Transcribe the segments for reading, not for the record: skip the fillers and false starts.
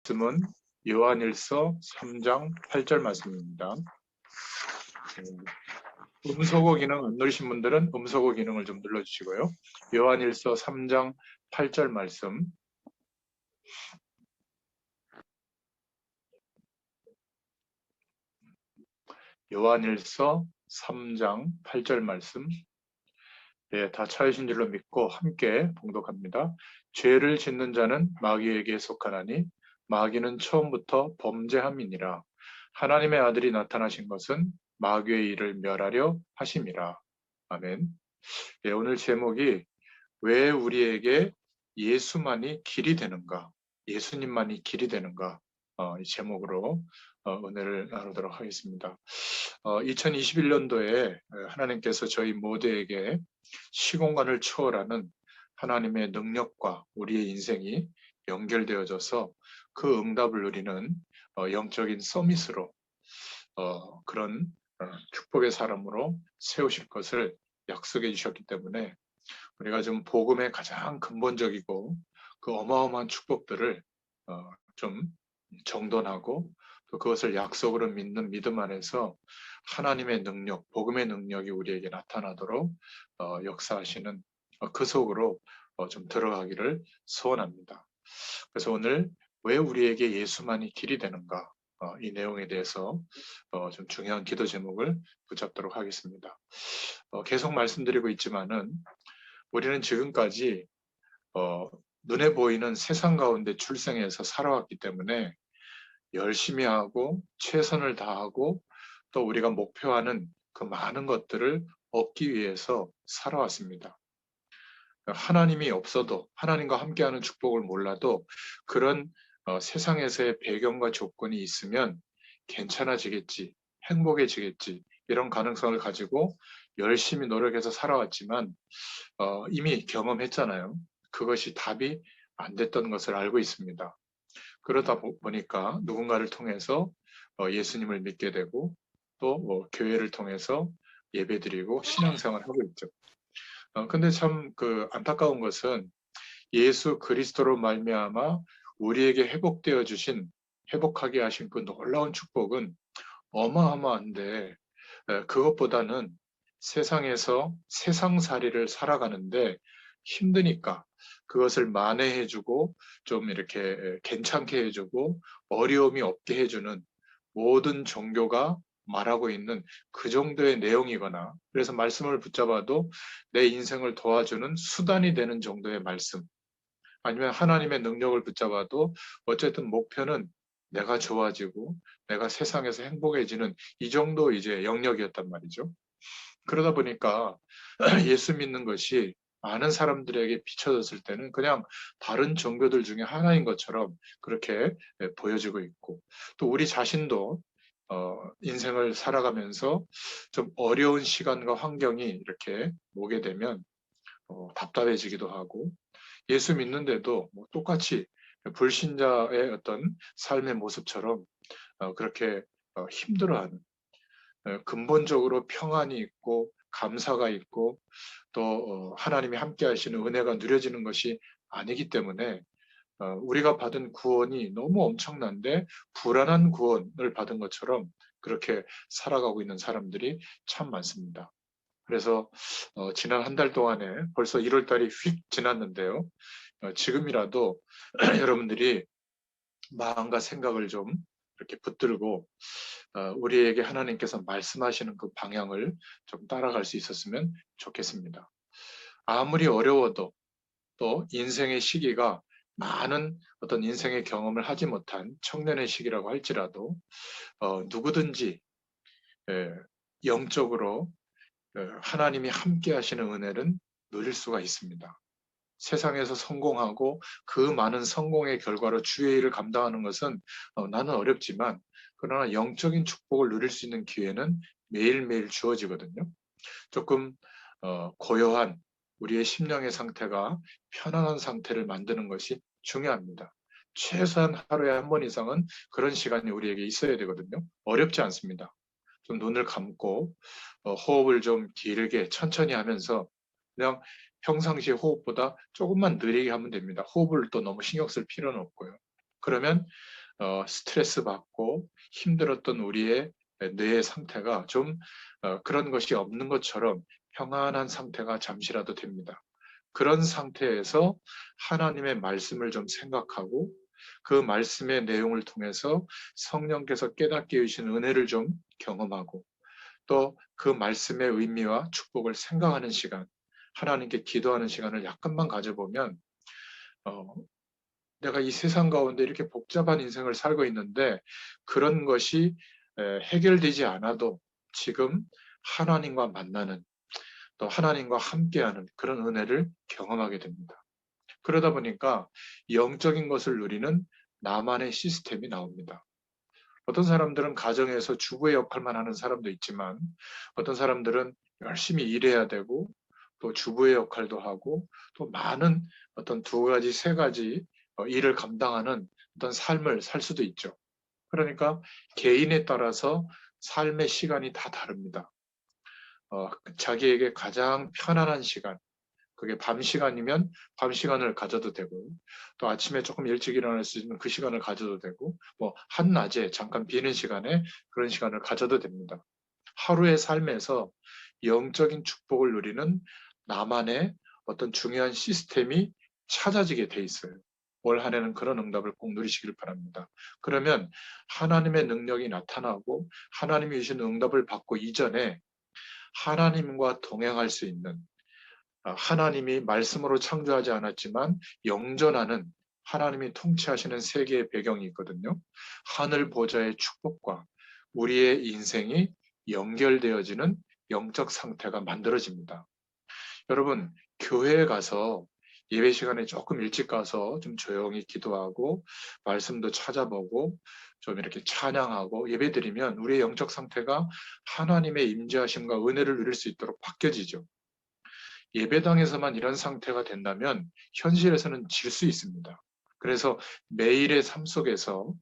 말씀은 요한일서 3장 8절 말씀입니다. 음소거 기능 안 누르신 분들은 음소거 기능을 좀 눌러주시고요. 요한일서 3장 8절 말씀. 요한일서 3장 8절 말씀. 예, 다 찾으신 줄로 믿고 함께 봉독합니다. 죄를 짓는 자는 마귀에게 속하나니 마귀는 처음부터 범죄함이니라. 하나님의 아들이 나타나신 것은 마귀의 일을 멸하려 하심이라. 아멘. 예, 오늘 제목이 왜 우리에게 예수만이 길이 되는가? 예수님만이 길이 되는가? 이 제목으로 은혜를 나누도록 하겠습니다. 2021년도에 하나님께서 저희 모두에게 시공간을 초월하는 하나님의 능력과 우리의 인생이 연결되어져서 그 응답을 누리는 영적인 서밋으로 그런 축복의 사람으로 세우실 것을 약속해 주셨기 때문에 우리가 좀 복음의 가장 근본적이고 그 어마어마한 축복들을 좀 정돈하고 또 그것을 약속으로 믿는 믿음 안에서 하나님의 능력, 복음의 능력이 우리에게 나타나도록 역사하시는 그 속으로 좀 들어가기를 소원합니다. 그래서 오늘 왜 우리에게 예수만이 길이 되는가? 이 내용에 대해서 좀 중요한 기도 제목을 붙잡도록 하겠습니다. 계속 말씀드리고 있지만은 우리는 지금까지 눈에 보이는 세상 가운데 출생해서 살아왔기 때문에 열심히 하고 최선을 다하고 또 우리가 목표하는 그 많은 것들을 얻기 위해서 살아왔습니다. 하나님이 없어도 하나님과 함께하는 축복을 몰라도 그런 세상에서의 배경과 조건이 있으면 괜찮아지겠지, 행복해지겠지 이런 가능성을 가지고 열심히 노력해서 살아왔지만 이미 경험했잖아요. 그것이 답이 안 됐던 것을 알고 있습니다. 그러다 보니까 누군가를 통해서 예수님을 믿게 되고 또 교회를 통해서 예배드리고 신앙생활을 하고 있죠. 근데 참 그 안타까운 것은 예수 그리스도로 말미암아 우리에게 회복되어 주신 회복하게 하신 그 놀라운 축복은 어마어마한데 그것보다는 세상에서 세상살이를 살아가는데 힘드니까 그것을 만회해주고 좀 이렇게 괜찮게 해주고 어려움이 없게 해주는 모든 종교가 말하고 있는 그 정도의 내용이거나 그래서 말씀을 붙잡아도 내 인생을 도와주는 수단이 되는 정도의 말씀 아니면 하나님의 능력을 붙잡아도 어쨌든 목표는 내가 좋아지고 내가 세상에서 행복해지는 이 정도 이제 영역이었단 말이죠. 그러다 보니까 예수 믿는 것이 많은 사람들에게 비춰졌을 때는 그냥 다른 종교들 중에 하나인 것처럼 그렇게 보여지고 있고 또 우리 자신도 인생을 살아가면서 좀 어려운 시간과 환경이 이렇게 오게 되면 답답해지기도 하고 예수 믿는데도 뭐 똑같이 불신자의 어떤 삶의 모습처럼 그렇게 힘들어하는 근본적으로 평안이 있고 감사가 있고 또 하나님이 함께 하시는 은혜가 누려지는 것이 아니기 때문에 우리가 받은 구원이 너무 엄청난데 불안한 구원을 받은 것처럼 그렇게 살아가고 있는 사람들이 참 많습니다. 그래서 지난 한 달 동안에 벌써 1월 달이 휙 지났는데요. 지금이라도 여러분들이 마음과 생각을 좀 이렇게 붙들고 우리에게 하나님께서 말씀하시는 그 방향을 좀 따라갈 수 있었으면 좋겠습니다. 아무리 어려워도 또 인생의 시기가 많은 어떤 인생의 경험을 하지 못한 청년의 시기라고 할지라도 누구든지 예, 영적으로 하나님이 함께 하시는 은혜는 누릴 수가 있습니다. 세상에서 성공하고 그 많은 성공의 결과로 주의 일을 감당하는 것은 나는 어렵지만 그러나 영적인 축복을 누릴 수 있는 기회는 매일매일 주어지거든요. 조금 고요한 우리의 심령의 상태가 편안한 상태를 만드는 것이 중요합니다. 최소한 하루에 한 번 이상은 그런 시간이 우리에게 있어야 되거든요. 어렵지 않습니다. 좀 눈을 감고 호흡을 좀 길게 천천히 하면서 그냥 평상시 호흡보다 조금만 느리게 하면 됩니다. 호흡을 또 너무 신경 쓸 필요는 없고요. 그러면 스트레스 받고 힘들었던 우리의 뇌의 상태가 좀 그런 것이 없는 것처럼 평안한 상태가 잠시라도 됩니다. 그런 상태에서 하나님의 말씀을 좀 생각하고 그 말씀의 내용을 통해서 성령께서 깨닫게 해주신 은혜를 좀 경험하고 또 그 말씀의 의미와 축복을 생각하는 시간, 하나님께 기도하는 시간을 약간만 가져보면 어, 내가 이 세상 가운데 이렇게 복잡한 인생을 살고 있는데 그런 것이 해결되지 않아도 지금 하나님과 만나는 또 하나님과 함께하는 그런 은혜를 경험하게 됩니다. 그러다 보니까 영적인 것을 누리는 나만의 시스템이 나옵니다. 어떤 사람들은 가정에서 주부의 역할만 하는 사람도 있지만 어떤 사람들은 열심히 일해야 되고 또 주부의 역할도 하고 또 많은 어떤 두 가지, 세 가지 일을 감당하는 어떤 삶을 살 수도 있죠. 그러니까 개인에 따라서 삶의 시간이 다 다릅니다. 자기에게 가장 편안한 시간, 그게 밤 시간이면 밤 시간을 가져도 되고, 또 아침에 조금 일찍 일어날 수 있는 그 시간을 가져도 되고, 뭐 한낮에 잠깐 비는 시간에 그런 시간을 가져도 됩니다. 하루의 삶에서 영적인 축복을 누리는 나만의 어떤 중요한 시스템이 찾아지게 돼 있어요. 올 한 해는 그런 응답을 꼭 누리시길 바랍니다. 그러면 하나님의 능력이 나타나고 하나님이 주신 응답을 받고 이전에 하나님과 동행할 수 있는 하나님이 말씀으로 창조하지 않았지만 영존하는 하나님이 통치하시는 세계의 배경이 있거든요. 하늘 보좌의 축복과 우리의 인생이 연결되어지는 영적 상태가 만들어집니다. 여러분, 교회에 가서 예배 시간에 조금 일찍 가서 좀 조용히 기도하고 말씀도 찾아보고 좀 이렇게 찬양하고 예배드리면 우리의 영적 상태가 하나님의 임재하심과 은혜를 누릴 수 있도록 바뀌어지죠. 예배당에서만 이런 상태가 된다면 현실에서는 질 수 있습니다. 그래서 매일의 삶 속에서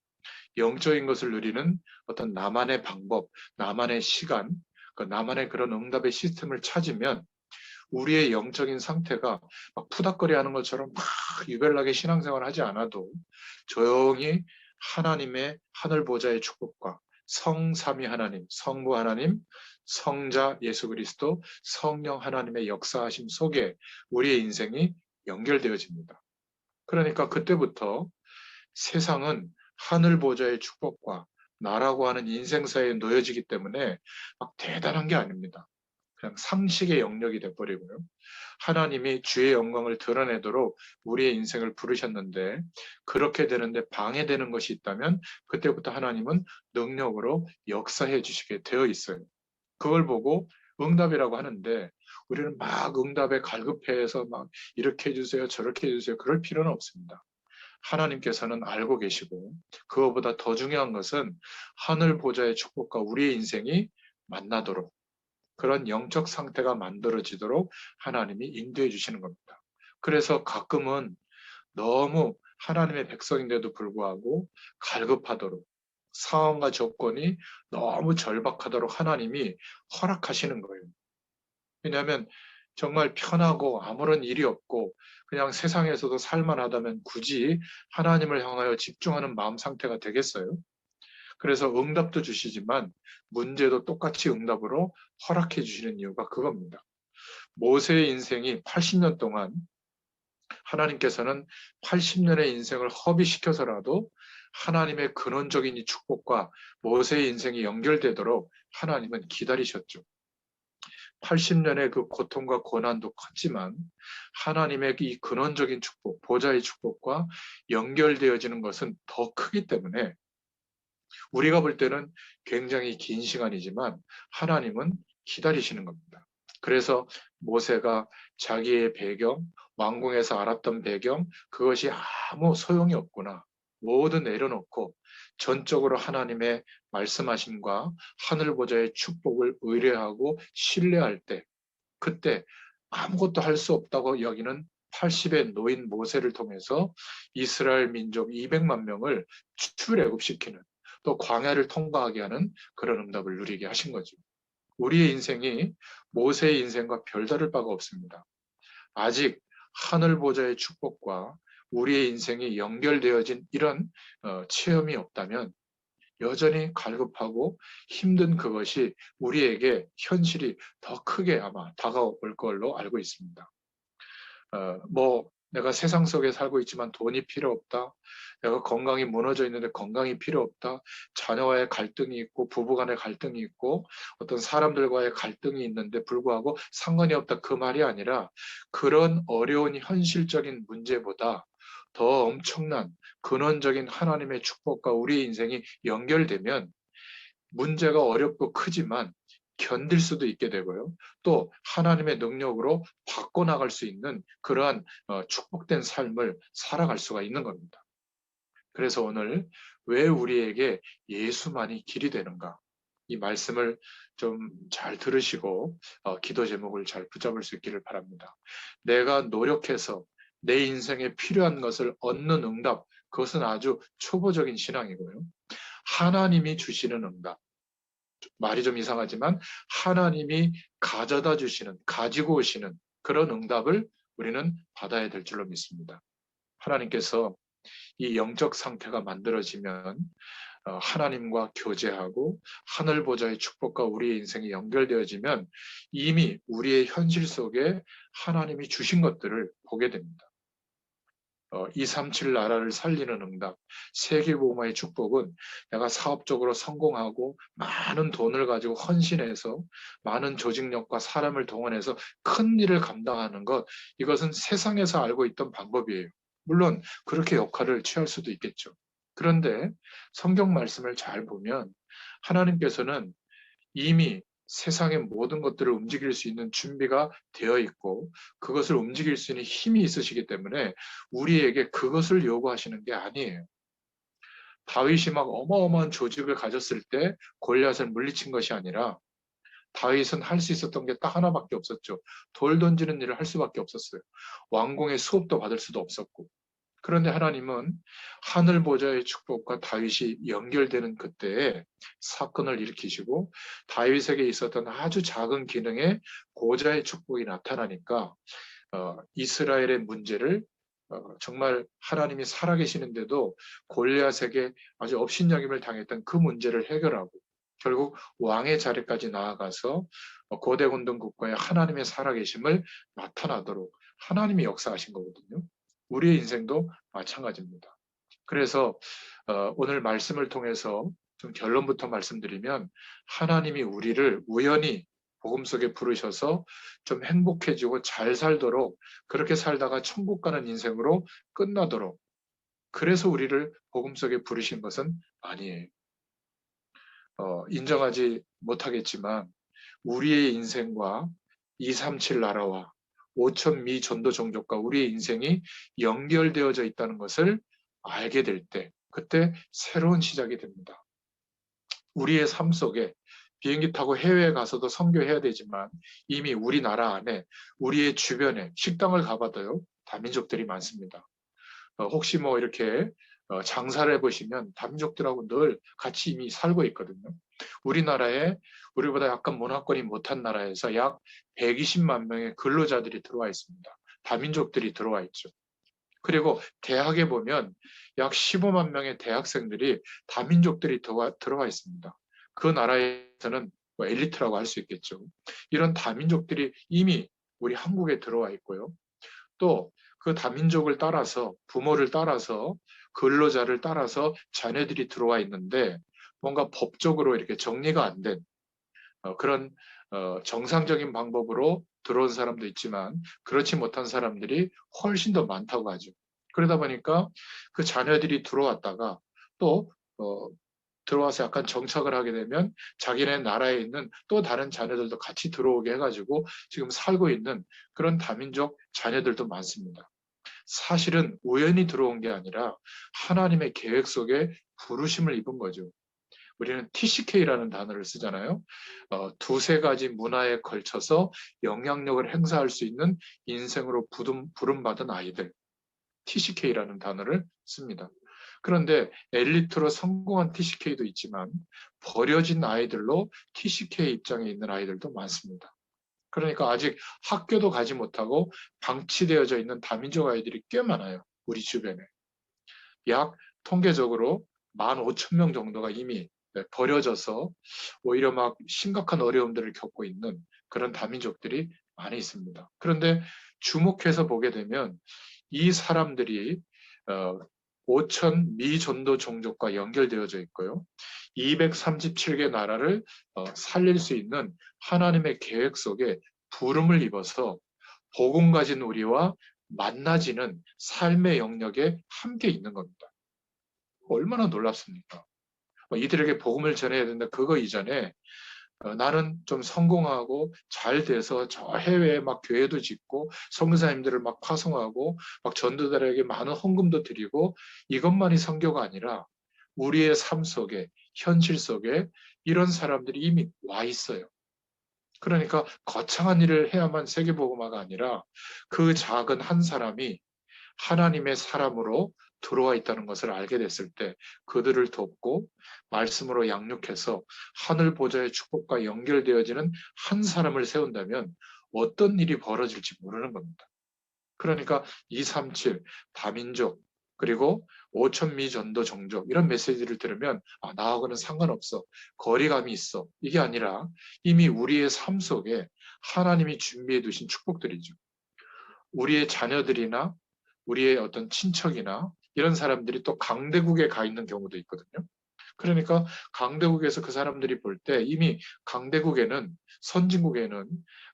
영적인 것을 누리는 어떤 나만의 방법, 나만의 시간, 나만의 그런 응답의 시스템을 찾으면 우리의 영적인 상태가 막 푸닥거리 하는 것처럼 막 유별나게 신앙생활 하지 않아도 조용히 하나님의 하늘 보좌의 축복과 성삼위 하나님, 성부 하나님, 성자 예수 그리스도, 성령 하나님의 역사하심 속에 우리의 인생이 연결되어집니다. 그러니까 그때부터 세상은 하늘 보좌의 축복과 나라고 하는 인생사에 놓여지기 때문에 막 대단한 게 아닙니다. 그냥 상식의 영역이 돼버리고요. 하나님이 주의 영광을 드러내도록 우리의 인생을 부르셨는데 그렇게 되는데 방해되는 것이 있다면 그때부터 하나님은 능력으로 역사해 주시게 되어 있어요. 그걸 보고 응답이라고 하는데 우리는 막 응답에 갈급해서 막 이렇게 해주세요, 저렇게 해주세요. 그럴 필요는 없습니다. 하나님께서는 알고 계시고 그거보다 더 중요한 것은 하늘 보좌의 축복과 우리의 인생이 만나도록 그런 영적 상태가 만들어지도록 하나님이 인도해 주시는 겁니다. 그래서 가끔은 너무 하나님의 백성인데도 불구하고 갈급하도록 상황과 조건이 너무 절박하도록 하나님이 허락하시는 거예요. 왜냐하면 정말 편하고 아무런 일이 없고 그냥 세상에서도 살만하다면 굳이 하나님을 향하여 집중하는 마음 상태가 되겠어요? 그래서 응답도 주시지만 문제도 똑같이 응답으로 허락해 주시는 이유가 그겁니다. 모세의 인생이 80년 동안 하나님께서는 80년의 인생을 허비시켜서라도 하나님의 근원적인 이 축복과 모세의 인생이 연결되도록 하나님은 기다리셨죠. 80년의 그 고통과 고난도 컸지만 하나님의 이 근원적인 축복, 보좌의 축복과 연결되어지는 것은 더 크기 때문에 우리가 볼 때는 굉장히 긴 시간이지만 하나님은 기다리시는 겁니다. 그래서 모세가 자기의 배경, 왕궁에서 알았던 배경, 그것이 아무 소용이 없구나. 모두 내려놓고 전적으로 하나님의 말씀하심과 하늘 보좌의 축복을 의뢰하고 신뢰할 때, 그때 아무것도 할 수 없다고 여기는 80의 노인 모세를 통해서 이스라엘 민족 200만 명을 출애굽시키는 또 광야를 통과하게 하는 그런 응답을 누리게 하신 거죠. 우리의 인생이 모세의 인생과 별다를 바가 없습니다. 아직 하늘 보좌의 축복과 우리의 인생이 연결되어진 이런 체험이 없다면 여전히 갈급하고 힘든 그것이 우리에게 현실이 더 크게 아마 다가올 걸로 알고 있습니다. 뭐 내가 세상 속에 살고 있지만 돈이 필요 없다. 내가 건강이 무너져 있는데 건강이 필요 없다. 자녀와의 갈등이 있고 부부간의 갈등이 있고 어떤 사람들과의 갈등이 있는데 불구하고 상관이 없다. 그 말이 아니라 그런 어려운 현실적인 문제보다 더 엄청난 근원적인 하나님의 축복과 우리의 인생이 연결되면 문제가 어렵고 크지만 견딜 수도 있게 되고요. 또 하나님의 능력으로 바꿔나갈 수 있는 그러한 축복된 삶을 살아갈 수가 있는 겁니다. 그래서 오늘 왜 우리에게 예수만이 길이 되는가? 이 말씀을 좀 잘 들으시고 기도 제목을 잘 붙잡을 수 있기를 바랍니다. 내가 노력해서 내 인생에 필요한 것을 얻는 응답, 그것은 아주 초보적인 신앙이고요. 하나님이 주시는 응답, 말이 좀 이상하지만 하나님이 가져다 주시는, 가지고 오시는 그런 응답을 우리는 받아야 될 줄로 믿습니다. 하나님께서 이 영적 상태가 만들어지면 하나님과 교제하고 하늘 보좌의 축복과 우리의 인생이 연결되어지면 이미 우리의 현실 속에 하나님이 주신 것들을 보게 됩니다. 237 나라를 살리는 응답, 세계복음화의 축복은 내가 사업적으로 성공하고 많은 돈을 가지고 헌신해서 많은 조직력과 사람을 동원해서 큰 일을 감당하는 것, 이것은 세상에서 알고 있던 방법이에요. 물론 그렇게 역할을 취할 수도 있겠죠. 그런데 성경 말씀을 잘 보면 하나님께서는 이미 세상의 모든 것들을 움직일 수 있는 준비가 되어 있고 그것을 움직일 수 있는 힘이 있으시기 때문에 우리에게 그것을 요구하시는 게 아니에요. 다윗이 막 어마어마한 조직을 가졌을 때 골리앗을 물리친 것이 아니라 다윗은 할 수 있었던 게 딱 하나밖에 없었죠. 돌 던지는 일을 할 수밖에 없었어요. 왕궁의 수업도 받을 수도 없었고. 그런데 하나님은 하늘 보좌의 축복과 다윗이 연결되는 그때에 사건을 일으키시고 다윗에게 있었던 아주 작은 기능의 보좌의 축복이 나타나니까 이스라엘의 문제를 정말 하나님이 살아계시는데도 골리앗에게 아주 업신여김을 당했던 그 문제를 해결하고 결국 왕의 자리까지 나아가서 고대 군등 국가의 하나님의 살아계심을 나타나도록 하나님이 역사하신 거거든요. 우리의 인생도 마찬가지입니다. 그래서 오늘 말씀을 통해서 좀 결론부터 말씀드리면 하나님이 우리를 우연히 복음 속에 부르셔서 좀 행복해지고 잘 살도록 그렇게 살다가 천국 가는 인생으로 끝나도록 그래서 우리를 복음 속에 부르신 것은 아니에요. 인정하지 못하겠지만 우리의 인생과 237 나라와 5천 미 전도 종족과 우리의 인생이 연결되어져 있다는 것을 알게 될 때, 그때 새로운 시작이 됩니다. 우리의 삶 속에 비행기 타고 해외에 가서도 선교해야 되지만 이미 우리나라 안에 우리의 주변에 식당을 가봐도요, 다민족들이 많습니다. 혹시 뭐 이렇게 장사를 해보시면 다민족들하고 늘 같이 이미 살고 있거든요. 우리나라에 우리보다 약간 문화권이 못한 나라에서 약 120만 명의 근로자들이 들어와 있습니다. 다민족들이 들어와 있죠. 그리고 대학에 보면 약 15만 명의 대학생들이 다민족들이 들어와 있습니다. 그 나라에서는 뭐 엘리트라고 할 수 있겠죠. 이런 다민족들이 이미 우리 한국에 들어와 있고요. 또 그 다민족을 따라서 부모를 따라서 근로자를 따라서 자녀들이 들어와 있는데 뭔가 법적으로 이렇게 정리가 안 된 그런 정상적인 방법으로 들어온 사람도 있지만 그렇지 못한 사람들이 훨씬 더 많다고 하죠. 그러다 보니까 그 자녀들이 들어왔다가 또 들어와서 약간 정착을 하게 되면 자기네 나라에 있는 또 다른 자녀들도 같이 들어오게 해가지고 지금 살고 있는 그런 다민족 자녀들도 많습니다. 사실은 우연히 들어온 게 아니라 하나님의 계획 속에 부르심을 입은 거죠. 우리는 TCK라는 단어를 쓰잖아요. 두세 가지 문화에 걸쳐서 영향력을 행사할 수 있는 인생으로 부름받은 아이들. TCK라는 단어를 씁니다. 그런데 엘리트로 성공한 TCK도 있지만 버려진 아이들로 TCK 입장에 있는 아이들도 많습니다. 그러니까 아직 학교도 가지 못하고 방치되어져 있는 다민족 아이들이 꽤 많아요. 우리 주변에. 약 통계적으로 15,000명 정도가 이미 버려져서 오히려 막 심각한 어려움들을 겪고 있는 그런 다민족들이 많이 있습니다. 그런데 주목해서 보게 되면 이 사람들이 5천 미전도 종족과 연결되어져 있고요. 237개 나라를 살릴 수 있는 하나님의 계획 속에 부름을 입어서 복음 가진 우리와 만나지는 삶의 영역에 함께 있는 겁니다. 얼마나 놀랍습니까? 이들에게 복음을 전해야 된다. 그거 이전에 나는 좀 성공하고 잘 돼서 저 해외에 막 교회도 짓고 선교사님들을 막 파송하고 막 전도자들에게 많은 헌금도 드리고 이것만이 선교가 아니라 우리의 삶 속에 현실 속에 이런 사람들이 이미 와 있어요. 그러니까 거창한 일을 해야만 세계복음화가 아니라 그 작은 한 사람이 하나님의 사람으로 들어와 있다는 것을 알게 됐을 때 그들을 돕고 말씀으로 양육해서 하늘 보좌의 축복과 연결되어지는 한 사람을 세운다면 어떤 일이 벌어질지 모르는 겁니다. 그러니까 237 다민족 그리고 5천미 전도 종족 이런 메시지를 들으면 나하고는 상관없어. 거리감이 있어. 이게 아니라 이미 우리의 삶 속에 하나님이 준비해 두신 축복들이죠. 우리의 자녀들이나 우리의 어떤 친척이나 이런 사람들이 또 강대국에 가 있는 경우도 있거든요. 그러니까 강대국에서 그 사람들이 볼 때 이미 강대국에는 선진국에는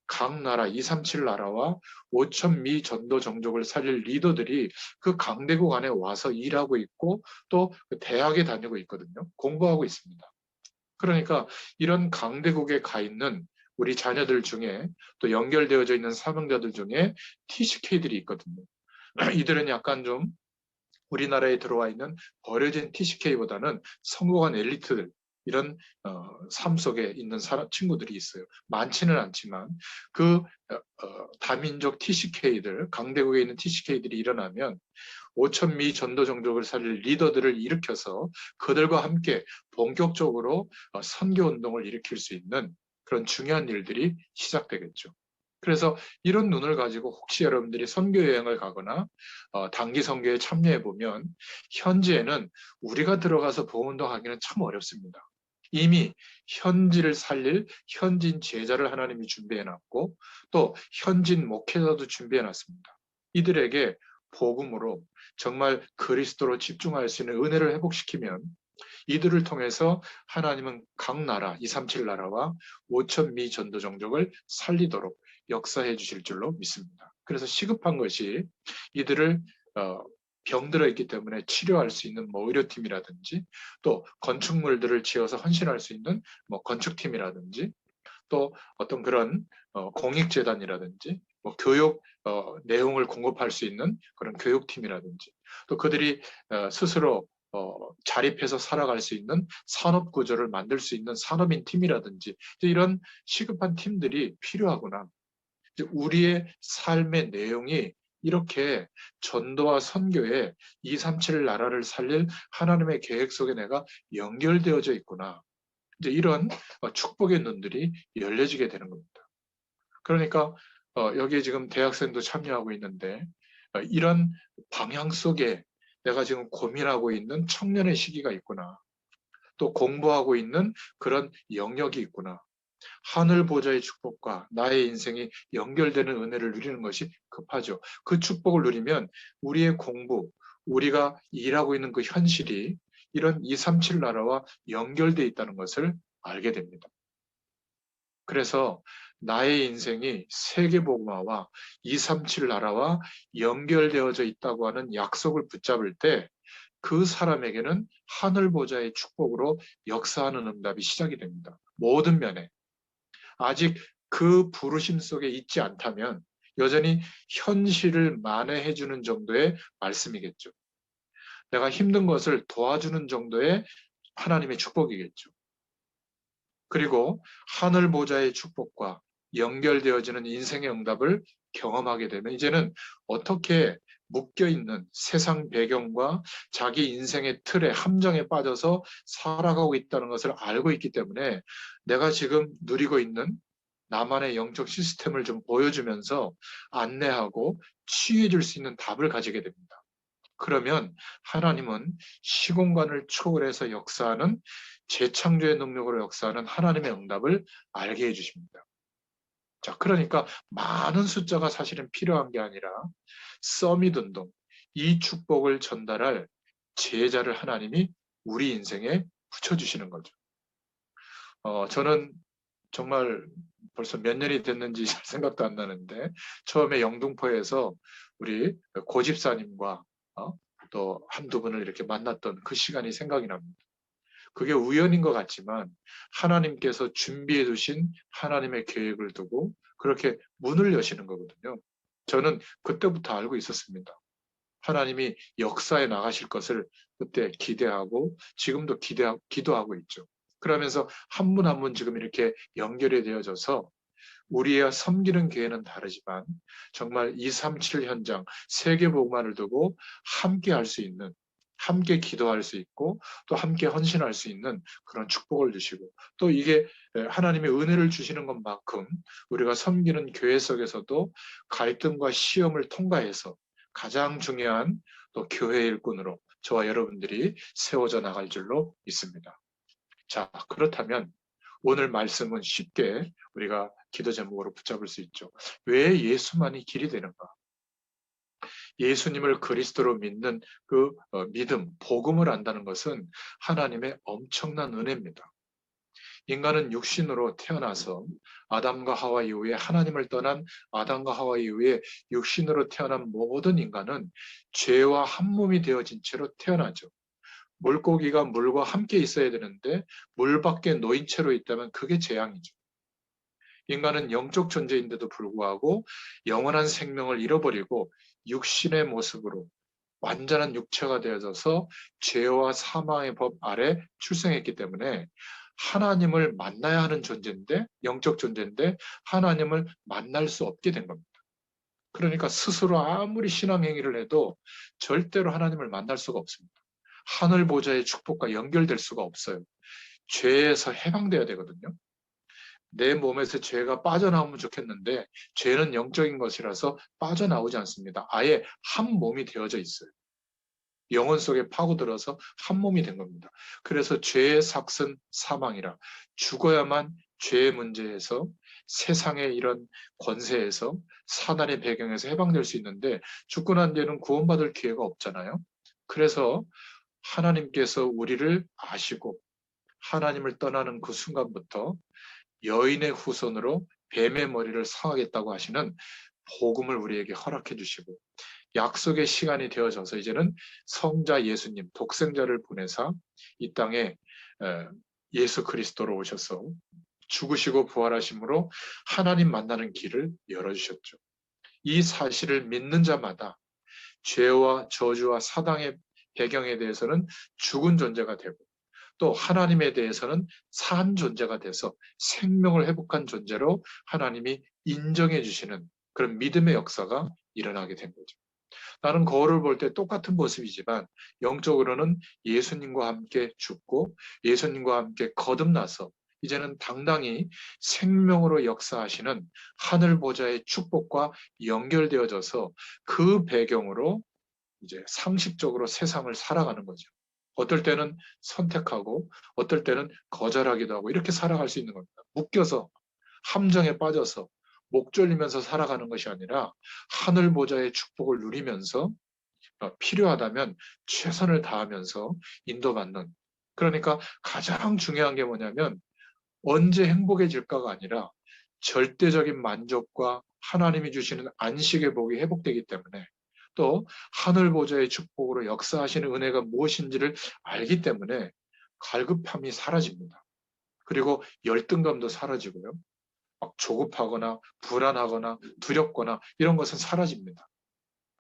각 나라 237 나라와 5천 미 전도 종족을 살릴 리더들이 그 강대국 안에 와서 일하고 있고 또 대학에 다니고 있거든요. 공부하고 있습니다. 그러니까 이런 강대국에 가 있는 우리 자녀들 중에 또 연결되어져 있는 사명자들 중에 TCK들이 있거든요. 이들은 약간 좀 우리나라에 들어와 있는 버려진 TCK보다는 성공한 엘리트들 이런 삶 속에 있는 친구들이 있어요. 많지는 않지만 그 다민족 TCK들, 강대국에 있는 TCK들이 일어나면 5천 미 전도 종족을 살릴 리더들을 일으켜서 그들과 함께 본격적으로 선교 운동을 일으킬 수 있는 그런 중요한 일들이 시작되겠죠. 그래서 이런 눈을 가지고 혹시 여러분들이 선교 여행을 가거나 단기 선교에 참여해 보면 현지에는 우리가 들어가서 보훈동하기는 참 어렵습니다. 이미 현지를 살릴 현진 제자를 하나님이 준비해 놨고 또 현진 목회자도 준비해 놨습니다. 이들에게 복음으로 정말 그리스도로 집중할 수 있는 은혜를 회복시키면 이들을 통해서 하나님은 각 나라, 237 나라와 5천 미 전도 종족을 살리도록 역사해 주실 줄로 믿습니다. 그래서 시급한 것이 이들을 병들어 있기 때문에 치료할 수 있는 뭐 의료팀이라든지 또 건축물들을 지어서 헌신할 수 있는 뭐 건축팀이라든지 또 어떤 그런 공익재단이라든지 뭐 교육 내용을 공급할 수 있는 그런 교육팀이라든지 또 그들이 스스로 자립해서 살아갈 수 있는 산업 구조를 만들 수 있는 산업인 팀이라든지 이런 시급한 팀들이 필요하구나. 우리의 삶의 내용이 이렇게 전도와 선교에 237 나라를 살릴 하나님의 계획 속에 내가 연결되어져 있구나. 이제 이런 축복의 눈들이 열려지게 되는 겁니다. 그러니까 여기에 지금 대학생도 참여하고 있는데 이런 방향 속에 내가 지금 고민하고 있는 청년의 시기가 있구나. 또 공부하고 있는 그런 영역이 있구나. 하늘 보좌의 축복과 나의 인생이 연결되는 은혜를 누리는 것이 급하죠. 그 축복을 누리면 우리의 공부, 우리가 일하고 있는 그 현실이 이런 237 나라와 연결되어 있다는 것을 알게 됩니다. 그래서 나의 인생이 세계복음화와 237 나라와 연결되어져 있다고 하는 약속을 붙잡을 때 그 사람에게는 하늘 보좌의 축복으로 역사하는 응답이 시작이 됩니다. 모든 면에. 아직 그 부르심 속에 있지 않다면 여전히 현실을 만회해 주는 정도의 말씀이겠죠. 내가 힘든 것을 도와주는 정도의 하나님의 축복이겠죠. 그리고 하늘 보좌의 축복과 연결되어지는 인생의 응답을 경험하게 되면 이제는 어떻게 묶여 있는 세상 배경과 자기 인생의 틀에 함정에 빠져서 살아가고 있다는 것을 알고 있기 때문에 내가 지금 누리고 있는 나만의 영적 시스템을 좀 보여주면서 안내하고 치유해 줄 수 있는 답을 가지게 됩니다. 그러면 하나님은 시공간을 초월해서 역사하는 재창조의 능력으로 역사하는 하나님의 응답을 알게 해주십니다. 자, 그러니까 많은 숫자가 사실은 필요한 게 아니라 써미든동 이 축복을 전달할 제자를 하나님이 우리 인생에 붙여주시는 거죠. 저는 정말 벌써 몇 년이 됐는지 잘 생각도 안 나는데 처음에 영등포에서 우리 고집사님과 또 한두 분을 이렇게 만났던 그 시간이 생각이 납니다. 그게 우연인 것 같지만 하나님께서 준비해 두신 하나님의 계획을 두고 그렇게 문을 여시는 거거든요. 저는 그때부터 알고 있었습니다. 하나님이 역사에 나가실 것을 그때 기대하고 지금도 기도하고 있죠. 그러면서 한 분 한 분 지금 이렇게 연결이 되어져서 우리의 섬기는 교회는 다르지만 정말 237 현장 세계복음화를 두고 함께 할 수 있는 함께 기도할 수 있고 또 함께 헌신할 수 있는 그런 축복을 주시고 또 이게 하나님의 은혜를 주시는 것만큼 우리가 섬기는 교회 속에서도 갈등과 시험을 통과해서 가장 중요한 또 교회 일꾼으로 저와 여러분들이 세워져 나갈 줄로 믿습니다. 자, 그렇다면 오늘 말씀은 쉽게 우리가 기도 제목으로 붙잡을 수 있죠. 왜 예수만이 길이 되는가? 예수님을 그리스도로 믿는 그 믿음, 복음을 안다는 것은 하나님의 엄청난 은혜입니다. 인간은 육신으로 태어나서 아담과 하와 이후에 하나님을 떠난 아담과 하와 이후에 육신으로 태어난 모든 인간은 죄와 한 몸이 되어진 채로 태어나죠. 물고기가 물과 함께 있어야 되는데 물 밖에 놓인 채로 있다면 그게 재앙이죠. 인간은 영적 존재인데도 불구하고 영원한 생명을 잃어버리고 육신의 모습으로 완전한 육체가 되어져서 죄와 사망의 법 아래 출생했기 때문에 하나님을 만나야 하는 존재인데 영적 존재인데 하나님을 만날 수 없게 된 겁니다. 그러니까 스스로 아무리 신앙 행위를 해도 절대로 하나님을 만날 수가 없습니다. 하늘 보좌의 축복과 연결될 수가 없어요. 죄에서 해방돼야 되거든요. 내 몸에서 죄가 빠져나오면 좋겠는데 죄는 영적인 것이라서 빠져나오지 않습니다. 아예 한 몸이 되어져 있어요. 영혼 속에 파고들어서 한 몸이 된 겁니다. 그래서 죄의 삭은 사망이라 죽어야만 죄의 문제에서 세상의 이런 권세에서 사단의 배경에서 해방될 수 있는데 죽고 난 뒤에는 구원받을 기회가 없잖아요. 그래서 하나님께서 우리를 아시고 하나님을 떠나는 그 순간부터 여인의 후손으로 뱀의 머리를 상하겠다고 하시는 복음을 우리에게 허락해 주시고 약속의 시간이 되어져서 이제는 성자 예수님 독생자를 보내사 이 땅에 예수 그리스도로 오셔서 죽으시고 부활하심으로 하나님 만나는 길을 열어주셨죠. 이 사실을 믿는 자마다 죄와 저주와 사당의 배경에 대해서는 죽은 존재가 되고 또 하나님에 대해서는 산 존재가 돼서 생명을 회복한 존재로 하나님이 인정해 주시는 그런 믿음의 역사가 일어나게 된 거죠. 나는 거울을 볼 때 똑같은 모습이지만 영적으로는 예수님과 함께 죽고 예수님과 함께 거듭나서 이제는 당당히 생명으로 역사하시는 하늘 보좌의 축복과 연결되어져서 그 배경으로 이제 상식적으로 세상을 살아가는 거죠. 어떨 때는 선택하고 어떨 때는 거절하기도 하고 이렇게 살아갈 수 있는 겁니다. 묶여서 함정에 빠져서 목 졸리면서 살아가는 것이 아니라 하늘 보좌의 축복을 누리면서 필요하다면 최선을 다하면서 인도받는. 그러니까 가장 중요한 게 뭐냐면 언제 행복해질까가 아니라 절대적인 만족과 하나님이 주시는 안식의 복이 회복되기 때문에 또 하늘 보좌의 축복으로 역사하시는 은혜가 무엇인지를 알기 때문에 갈급함이 사라집니다. 그리고 열등감도 사라지고요. 막 조급하거나 불안하거나 두렵거나 이런 것은 사라집니다.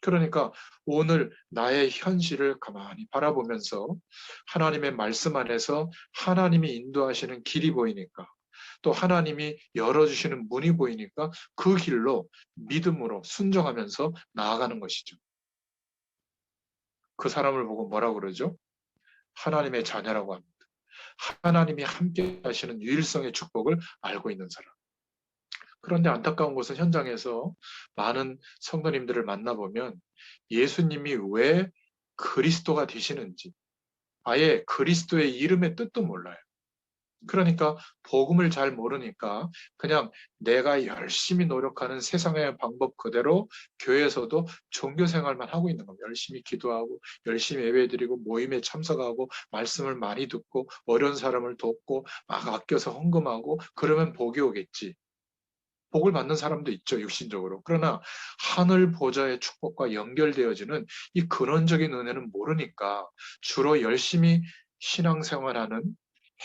그러니까 오늘 나의 현실을 가만히 바라보면서 하나님의 말씀 안에서 하나님이 인도하시는 길이 보이니까 또 하나님이 열어주시는 문이 보이니까 그 길로 믿음으로 순종하면서 나아가는 것이죠. 그 사람을 보고 뭐라고 그러죠? 하나님의 자녀라고 합니다. 하나님이 함께 하시는 유일성의 축복을 알고 있는 사람. 그런데 안타까운 것은 현장에서 많은 성도님들을 만나보면 예수님이 왜 그리스도가 되시는지, 아예 그리스도의 이름의 뜻도 몰라요. 그러니까 복음을 잘 모르니까 그냥 내가 열심히 노력하는 세상의 방법 그대로 교회에서도 종교 생활만 하고 있는 겁니다. 열심히 기도하고 열심히 예배드리고 모임에 참석하고 말씀을 많이 듣고 어려운 사람을 돕고 막 아껴서 헌금하고 그러면 복이 오겠지. 복을 받는 사람도 있죠, 육신적으로. 그러나 하늘 보좌의 축복과 연결되어지는 이 근원적인 은혜는 모르니까 주로 열심히 신앙생활하는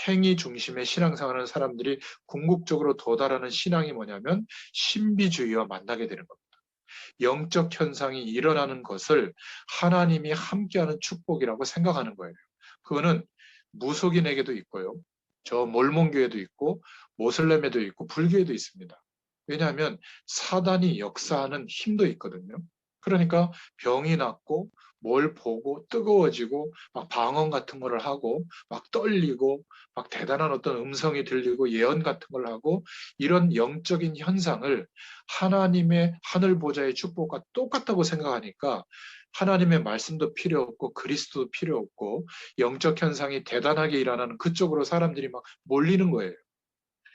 행위 중심의 신앙생활하는 사람들이 궁극적으로 도달하는 신앙이 뭐냐면 신비주의와 만나게 되는 겁니다. 영적 현상이 일어나는 것을 하나님이 함께하는 축복이라고 생각하는 거예요. 그거는 무속인에게도 있고요. 저 몰몬교에도 있고 모슬렘에도 있고 불교에도 있습니다. 왜냐하면 사단이 역사하는 힘도 있거든요. 그러니까 병이 낫고 뭘 보고 뜨거워지고 막 방언 같은 거를 하고 막 떨리고 막 대단한 어떤 음성이 들리고 예언 같은 걸 하고 이런 영적인 현상을 하나님의 하늘 보좌의 축복과 똑같다고 생각하니까 하나님의 말씀도 필요 없고 그리스도도 필요 없고 영적 현상이 대단하게 일어나는 그쪽으로 사람들이 막 몰리는 거예요.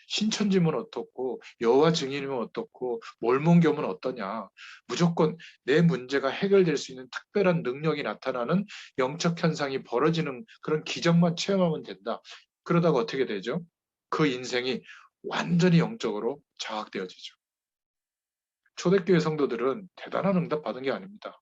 신천지면 어떻고 여호와 증인이면 어떻고 몰몬교면 어떠냐. 무조건 내 문제가 해결될 수 있는 특별한 능력이 나타나는 영적 현상이 벌어지는 그런 기적만 체험하면 된다. 그러다가 어떻게 되죠? 그 인생이 완전히 영적으로 장악되어지죠. 초대교회 성도들은 대단한 응답 받은 게 아닙니다.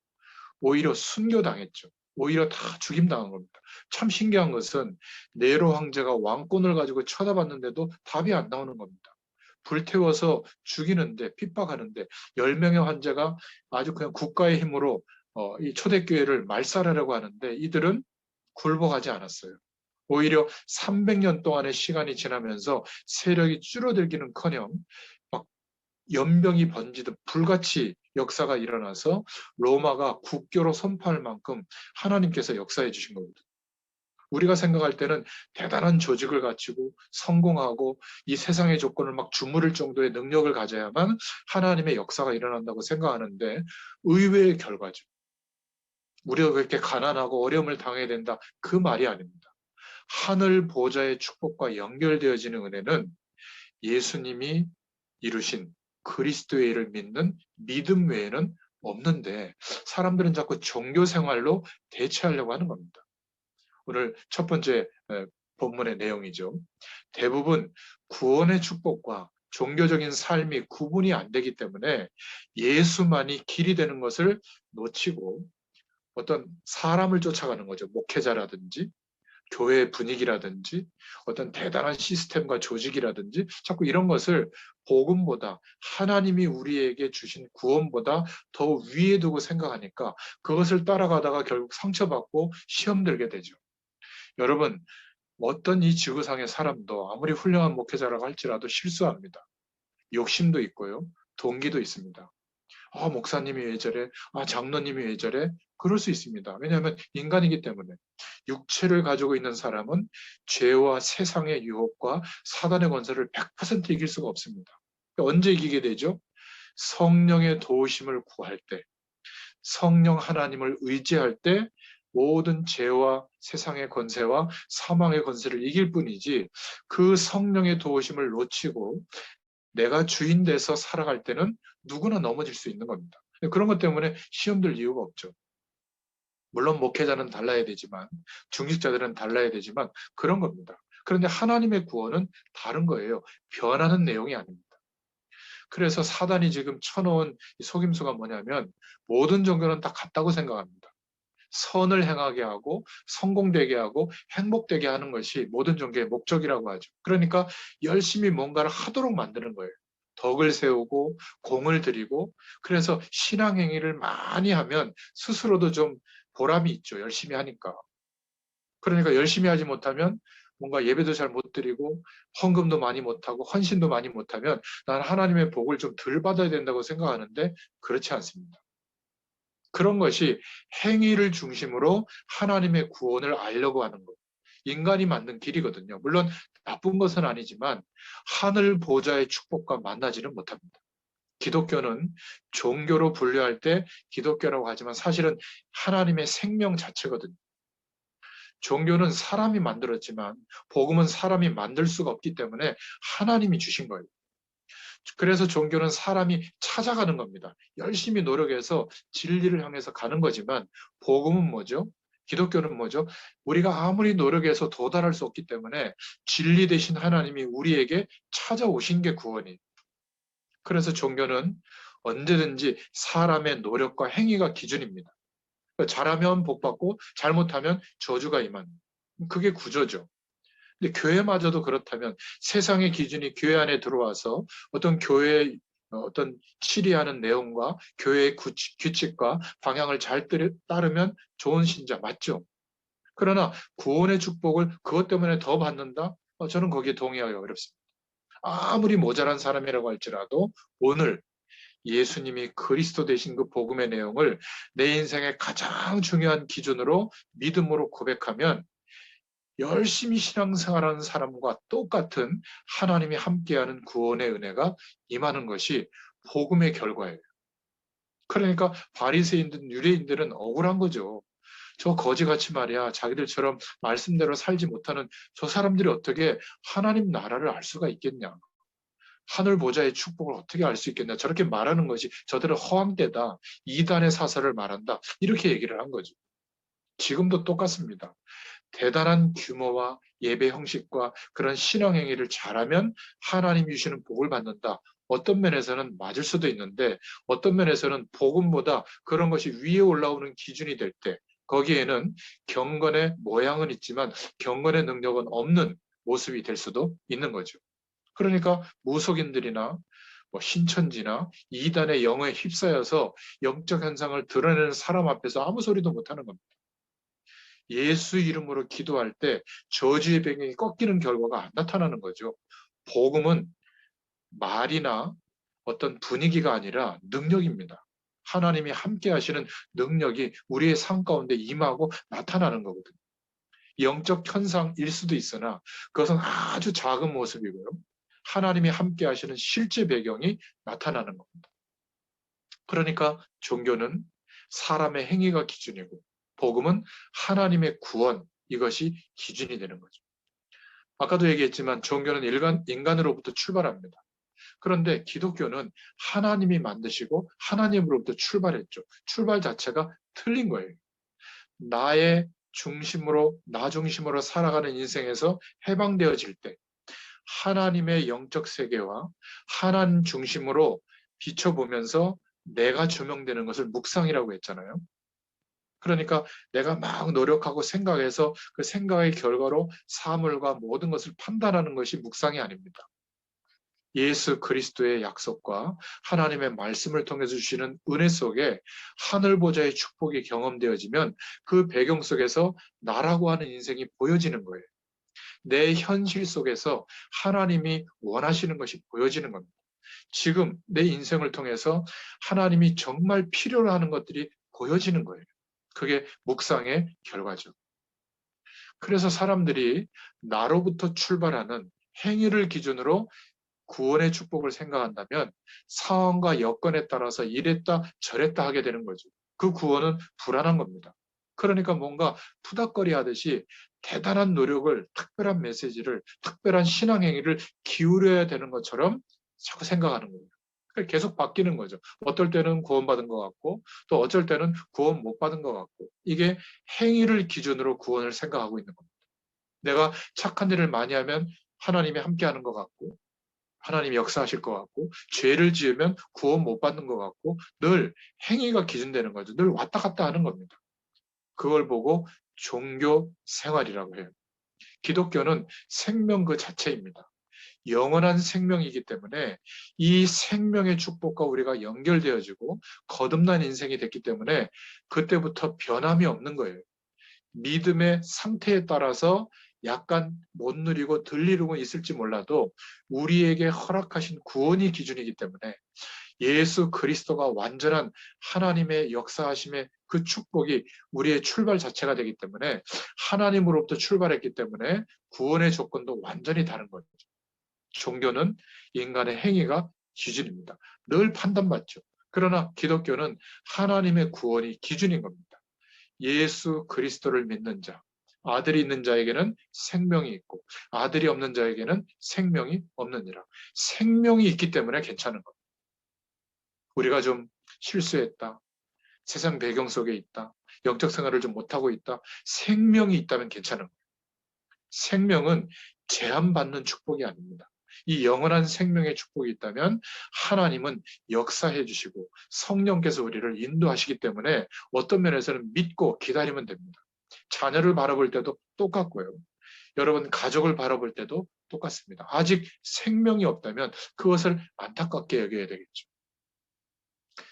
오히려 순교당했죠. 오히려 다 죽임당한 겁니다. 참 신기한 것은 네로 황제가 왕권을 가지고 쳐다봤는데도 답이 안 나오는 겁니다. 불태워서 죽이는데 핍박하는데 10명의 황제가 아주 그냥 국가의 힘으로 이 초대교회를 말살하려고 하는데 이들은 굴복하지 않았어요. 오히려 300년 동안의 시간이 지나면서 세력이 줄어들기는커녕 막 연병이 번지듯 불같이 역사가 일어나서 로마가 국교로 선포할 만큼 하나님께서 역사해 주신 겁니다. 우리가 생각할 때는 대단한 조직을 갖추고 성공하고 이 세상의 조건을 막 주무를 정도의 능력을 가져야만 하나님의 역사가 일어난다고 생각하는데 의외의 결과죠. 우리가 그렇게 가난하고 어려움을 당해야 된다. 그 말이 아닙니다. 하늘 보좌의 축복과 연결되어지는 은혜는 예수님이 이루신 그리스도의 일을 믿는 믿음 외에는 없는데 사람들은 자꾸 종교 생활로 대체하려고 하는 겁니다. 오늘 첫 번째 본문의 내용이죠. 대부분 구원의 축복과 종교적인 삶이 구분이 안 되기 때문에 예수만이 길이 되는 것을 놓치고 어떤 사람을 쫓아가는 거죠. 목회자라든지 교회 분위기라든지 어떤 대단한 시스템과 조직이라든지 자꾸 이런 것을 복음보다 하나님이 우리에게 주신 구원보다 더 위에 두고 생각하니까 그것을 따라가다가 결국 상처받고 시험 들게 되죠. 여러분, 어떤 이 지구상의 사람도 아무리 훌륭한 목회자라고 할지라도 실수합니다. 욕심도 있고요. 동기도 있습니다. 목사님이 왜 저래? 장로님이 왜 저래? 그럴 수 있습니다. 왜냐하면 인간이기 때문에. 육체를 가지고 있는 사람은 죄와 세상의 유혹과 사단의 권세를 100% 이길 수가 없습니다. 언제 이기게 되죠? 성령의 도우심을 구할 때, 성령 하나님을 의지할 때 모든 죄와 세상의 권세와 사망의 권세를 이길 뿐이지 그 성령의 도우심을 놓치고 내가 주인 돼서 살아갈 때는 누구나 넘어질 수 있는 겁니다. 그런 것 때문에 시험 들 이유가 없죠. 물론 목회자는 달라야 되지만 중직자들은 달라야 되지만 그런 겁니다. 그런데 하나님의 구원은 다른 거예요. 변하는 내용이 아닙니다. 그래서 사단이 지금 쳐놓은 속임수가 뭐냐면 모든 종교는 다 같다고 생각합니다. 선을 행하게 하고 성공되게 하고 행복되게 하는 것이 모든 종교의 목적이라고 하죠. 그러니까 열심히 뭔가를 하도록 만드는 거예요. 덕을 세우고 공을 들이고 그래서 신앙 행위를 많이 하면 스스로도 좀 보람이 있죠. 열심히 하니까. 그러니까 열심히 하지 못하면 뭔가 예배도 잘 못 드리고 헌금도 많이 못하고 헌신도 많이 못하면 난 하나님의 복을 좀 덜 받아야 된다고 생각하는데 그렇지 않습니다. 그런 것이 행위를 중심으로 하나님의 구원을 알려고 하는 것. 인간이 만든 길이거든요. 물론 나쁜 것은 아니지만 하늘 보좌의 축복과 만나지는 못합니다. 기독교는 종교로 분류할 때 기독교라고 하지만 사실은 하나님의 생명 자체거든요. 종교는 사람이 만들었지만 복음은 사람이 만들 수가 없기 때문에 하나님이 주신 거예요. 그래서 종교는 사람이 찾아가는 겁니다. 열심히 노력해서 진리를 향해서 가는 거지만 복음은 뭐죠? 기독교는 뭐죠? 우리가 아무리 노력해서 도달할 수 없기 때문에 진리 대신 하나님이 우리에게 찾아오신 게 구원이에요. 그래서 종교는 언제든지 사람의 노력과 행위가 기준입니다. 잘하면 복 받고 잘못하면 저주가 임하는. 그게 구조죠. 근데 교회마저도 그렇다면 세상의 기준이 교회 안에 들어와서 어떤 교회의 어떤 치리하는 내용과 교회의 규칙과 방향을 잘 따르면 좋은 신자 맞죠? 그러나 구원의 축복을 그것 때문에 더 받는다? 저는 거기에 동의하기 어렵습니다. 아무리 모자란 사람이라고 할지라도 오늘 예수님이 그리스도 되신 그 복음의 내용을 내 인생의 가장 중요한 기준으로 믿음으로 고백하면 열심히 신앙생활하는 사람과 똑같은 하나님이 함께하는 구원의 은혜가 임하는 것이 복음의 결과예요. 그러니까 바리새인들, 유대인들은 억울한 거죠. 저 거지같이 말이야 자기들처럼 말씀대로 살지 못하는 저 사람들이 어떻게 하나님 나라를 알 수가 있겠냐. 하늘 보좌의 축복을 어떻게 알 수 있겠냐. 저렇게 말하는 것이 저들은 허황되다. 이단의 사설을 말한다. 이렇게 얘기를 한 거죠. 지금도 똑같습니다. 대단한 규모와 예배 형식과 그런 신앙 행위를 잘하면 하나님 주시는 복을 받는다. 어떤 면에서는 맞을 수도 있는데 어떤 면에서는 복음보다 그런 것이 위에 올라오는 기준이 될 때 거기에는 경건의 모양은 있지만 경건의 능력은 없는 모습이 될 수도 있는 거죠. 그러니까 무속인들이나 뭐 신천지나 이단의 영에 휩싸여서 영적 현상을 드러내는 사람 앞에서 아무 소리도 못하는 겁니다. 예수 이름으로 기도할 때 저주의 배경이 꺾이는 결과가 안 나타나는 거죠. 복음은 말이나 어떤 분위기가 아니라 능력입니다. 하나님이 함께 하시는 능력이 우리의 삶 가운데 임하고 나타나는 거거든요. 영적 현상일 수도 있으나 그것은 아주 작은 모습이고요. 하나님이 함께 하시는 실제 배경이 나타나는 겁니다. 그러니까 종교는 사람의 행위가 기준이고 복음은 하나님의 구원, 이것이 기준이 되는 거죠. 아까도 얘기했지만 종교는 인간으로부터 출발합니다. 그런데 기독교는 하나님이 만드시고 하나님으로부터 출발했죠. 출발 자체가 틀린 거예요. 나의 중심으로, 나 중심으로 살아가는 인생에서 해방되어질 때 하나님의 영적 세계와 하나님 중심으로 비춰보면서 내가 조명되는 것을 묵상이라고 했잖아요. 그러니까 내가 막 노력하고 생각해서 그 생각의 결과로 사물과 모든 것을 판단하는 것이 묵상이 아닙니다. 예수 그리스도의 약속과 하나님의 말씀을 통해서 주시는 은혜 속에 하늘 보좌의 축복이 경험되어지면 그 배경 속에서 나라고 하는 인생이 보여지는 거예요. 내 현실 속에서 하나님이 원하시는 것이 보여지는 겁니다. 지금 내 인생을 통해서 하나님이 정말 필요로 하는 것들이 보여지는 거예요. 그게 묵상의 결과죠. 그래서 사람들이 나로부터 출발하는 행위를 기준으로 구원의 축복을 생각한다면 상황과 여건에 따라서 이랬다 저랬다 하게 되는 거죠. 그 구원은 불안한 겁니다. 그러니까 뭔가 푸닥거리 하듯이 대단한 노력을, 특별한 메시지를, 특별한 신앙 행위를 기울여야 되는 것처럼 자꾸 생각하는 거예요. 계속 바뀌는 거죠. 어떨 때는 구원받은 것 같고 또 어쩔 때는 구원 못 받은 것 같고 이게 행위를 기준으로 구원을 생각하고 있는 겁니다. 내가 착한 일을 많이 하면 하나님이 함께하는 것 같고 하나님이 역사하실 것 같고 죄를 지으면 구원 못 받는 것 같고 늘 행위가 기준되는 거죠. 늘 왔다 갔다 하는 겁니다. 그걸 보고 종교 생활이라고 해요. 기독교는 생명 그 자체입니다. 영원한 생명이기 때문에 이 생명의 축복과 우리가 연결되어지고 거듭난 인생이 됐기 때문에 그때부터 변함이 없는 거예요. 믿음의 상태에 따라서 약간 못 누리고 덜 이루고 있을지 몰라도 우리에게 허락하신 구원이 기준이기 때문에 예수 그리스도가 완전한 하나님의 역사하심의 그 축복이 우리의 출발 자체가 되기 때문에 하나님으로부터 출발했기 때문에 구원의 조건도 완전히 다른 거죠. 종교는 인간의 행위가 기준입니다. 늘 판단받죠. 그러나 기독교는 하나님의 구원이 기준인 겁니다. 예수 그리스도를 믿는 자, 아들이 있는 자에게는 생명이 있고 아들이 없는 자에게는 생명이 없느니라. 생명이 있기 때문에 괜찮은 겁니다. 우리가 좀 실수했다. 세상 배경 속에 있다. 영적 생활을 좀 못하고 있다. 생명이 있다면 괜찮은 거예요. 생명은 제한받는 축복이 아닙니다. 이 영원한 생명의 축복이 있다면 하나님은 역사해 주시고 성령께서 우리를 인도하시기 때문에 어떤 면에서는 믿고 기다리면 됩니다. 자녀를 바라볼 때도 똑같고요. 여러분 가족을 바라볼 때도 똑같습니다. 아직 생명이 없다면 그것을 안타깝게 여겨야 되겠죠.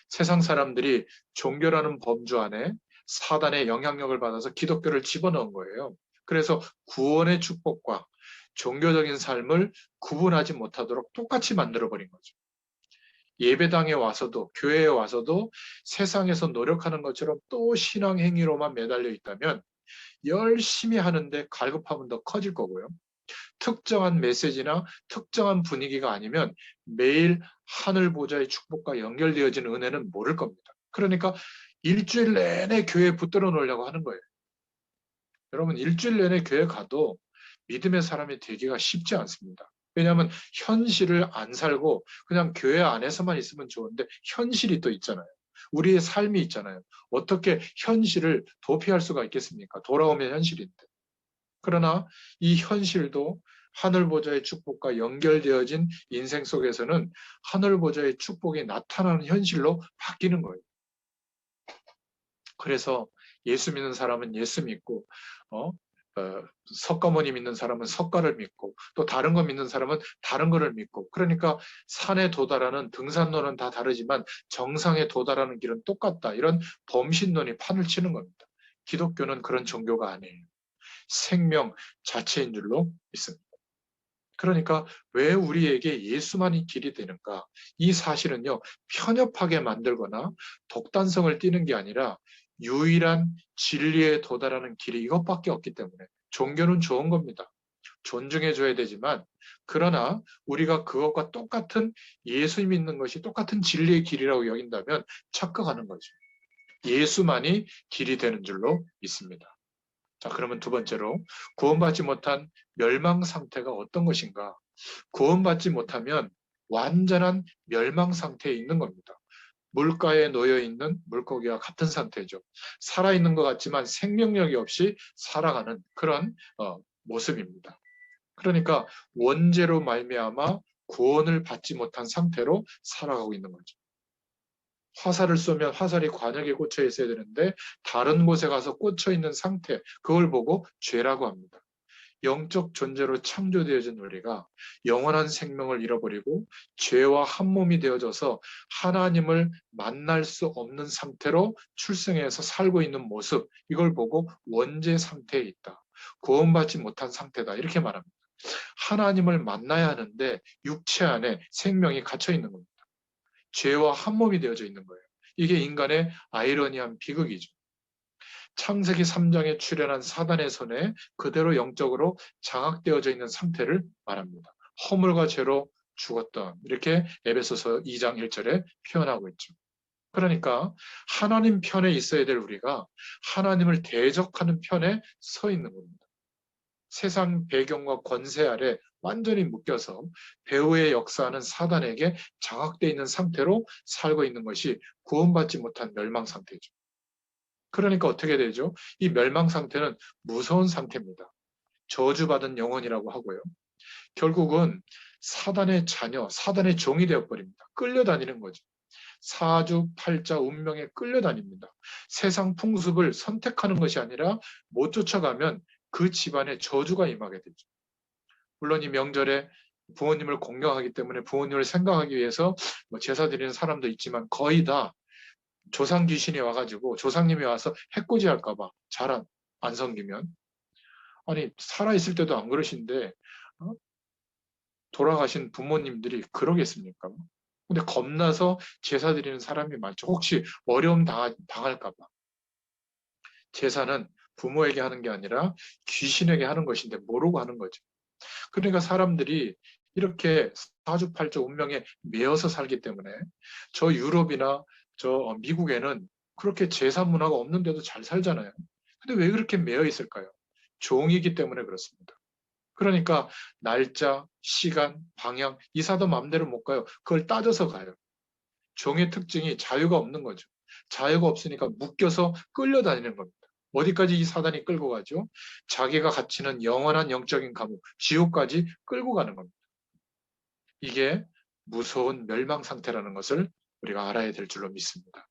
세상 사람들이 종교라는 범주 안에 사단의 영향력을 받아서 기독교를 집어넣은 거예요. 그래서 구원의 축복과 종교적인 삶을 구분하지 못하도록 똑같이 만들어버린 거죠. 예배당에 와서도 교회에 와서도 세상에서 노력하는 것처럼 또 신앙 행위로만 매달려 있다면 열심히 하는데 갈급함은 더 커질 거고요. 특정한 메시지나 특정한 분위기가 아니면 매일 하늘 보좌의 축복과 연결되어지는 은혜는 모를 겁니다. 그러니까 일주일 내내 교회에 붙들어 놓으려고 하는 거예요. 여러분 일주일 내내 교회 가도 믿음의 사람이 되기가 쉽지 않습니다. 왜냐하면 현실을 안 살고 그냥 교회 안에서만 있으면 좋은데 현실이 또 있잖아요. 우리의 삶이 있잖아요. 어떻게 현실을 도피할 수가 있겠습니까? 돌아오면 현실인데. 그러나 이 현실도 하늘 보좌의 축복과 연결되어진 인생 속에서는 하늘 보좌의 축복이 나타나는 현실로 바뀌는 거예요. 그래서 예수 믿는 사람은 예수 믿고, 석가모니 믿는 사람은 석가를 믿고, 또 다른 거 믿는 사람은 다른 거를 믿고, 그러니까 산에 도달하는 등산로는 다 다르지만 정상에 도달하는 길은 똑같다. 이런 범신론이 판을 치는 겁니다. 기독교는 그런 종교가 아니에요. 생명 자체인 줄로 믿습니다. 그러니까 왜 우리에게 예수만이 길이 되는가? 이 사실은요, 편협하게 만들거나 독단성을 띠는 게 아니라 유일한 진리에 도달하는 길이 이것밖에 없기 때문에 종교는 좋은 겁니다. 존중해줘야 되지만, 그러나 우리가 그것과 똑같은 예수 믿는 것이 똑같은 진리의 길이라고 여긴다면 착각하는 거죠. 예수만이 길이 되는 줄로 믿습니다. 자, 그러면 두 번째로 구원받지 못한 멸망 상태가 어떤 것인가? 구원받지 못하면 완전한 멸망 상태에 있는 겁니다. 물가에 놓여 있는 물고기와 같은 상태죠. 살아있는 것 같지만 생명력이 없이 살아가는 그런 모습입니다. 그러니까 원죄로 말미암아 구원을 받지 못한 상태로 살아가고 있는 거죠. 화살을 쏘면 화살이 관역에 꽂혀 있어야 되는데 다른 곳에 가서 꽂혀 있는 상태, 그걸 보고 죄라고 합니다. 영적 존재로 창조되어진 우리가 영원한 생명을 잃어버리고 죄와 한 몸이 되어져서 하나님을 만날 수 없는 상태로 출생해서 살고 있는 모습, 이걸 보고 원죄 상태에 있다. 구원받지 못한 상태다. 이렇게 말합니다. 하나님을 만나야 하는데 육체 안에 생명이 갇혀 있는 겁니다. 죄와 한 몸이 되어져 있는 거예요. 이게 인간의 아이러니한 비극이죠. 창세기 3장에 출현한 사단의 손에 그대로 영적으로 장악되어져 있는 상태를 말합니다. 허물과 죄로 죽었던, 이렇게 에베소서 2장 1절에 표현하고 있죠. 그러니까 하나님 편에 있어야 될 우리가 하나님을 대적하는 편에 서 있는 겁니다. 세상 배경과 권세 아래 완전히 묶여서 배후의 역사하는 사단에게 장악되어 있는 상태로 살고 있는 것이 구원받지 못한 멸망 상태죠. 그러니까 어떻게 되죠? 이 멸망 상태는 무서운 상태입니다. 저주받은 영혼이라고 하고요. 결국은 사단의 자녀, 사단의 종이 되어버립니다. 끌려다니는 거죠. 사주팔자 운명에 끌려다닙니다. 세상 풍습을 선택하는 것이 아니라 못 쫓아가면 그 집안에 저주가 임하게 되죠. 물론 이 명절에 부모님을 공경하기 때문에 부모님을 생각하기 위해서 제사 드리는 사람도 있지만 거의 다 조상 귀신이 와가지고 조상님이 와서 해코지 할까봐 잘 안 섬기면, 아니 살아있을 때도 안 그러신데 돌아가신 부모님들이 그러겠습니까? 근데 겁나서 제사 드리는 사람이 많죠. 혹시 어려움 당할까봐. 제사는 부모에게 하는 게 아니라 귀신에게 하는 것인데 모르고 하는 거죠. 그러니까 사람들이 이렇게 사주팔자 운명에 매여서 살기 때문에 저 유럽이나 저 미국에는 그렇게 제사 문화가 없는데도 잘 살잖아요. 근데 왜 그렇게 매여 있을까요? 종이기 때문에 그렇습니다. 그러니까 날짜, 시간, 방향, 이사도 마음대로 못 가요. 그걸 따져서 가요. 종의 특징이 자유가 없는 거죠. 자유가 없으니까 묶여서 끌려다니는 겁니다. 어디까지 이 사단이 끌고 가죠? 자기가 갇히는 영원한 영적인 감옥, 지옥까지 끌고 가는 겁니다. 이게 무서운 멸망 상태라는 것을 우리가 알아야 될 줄로 믿습니다.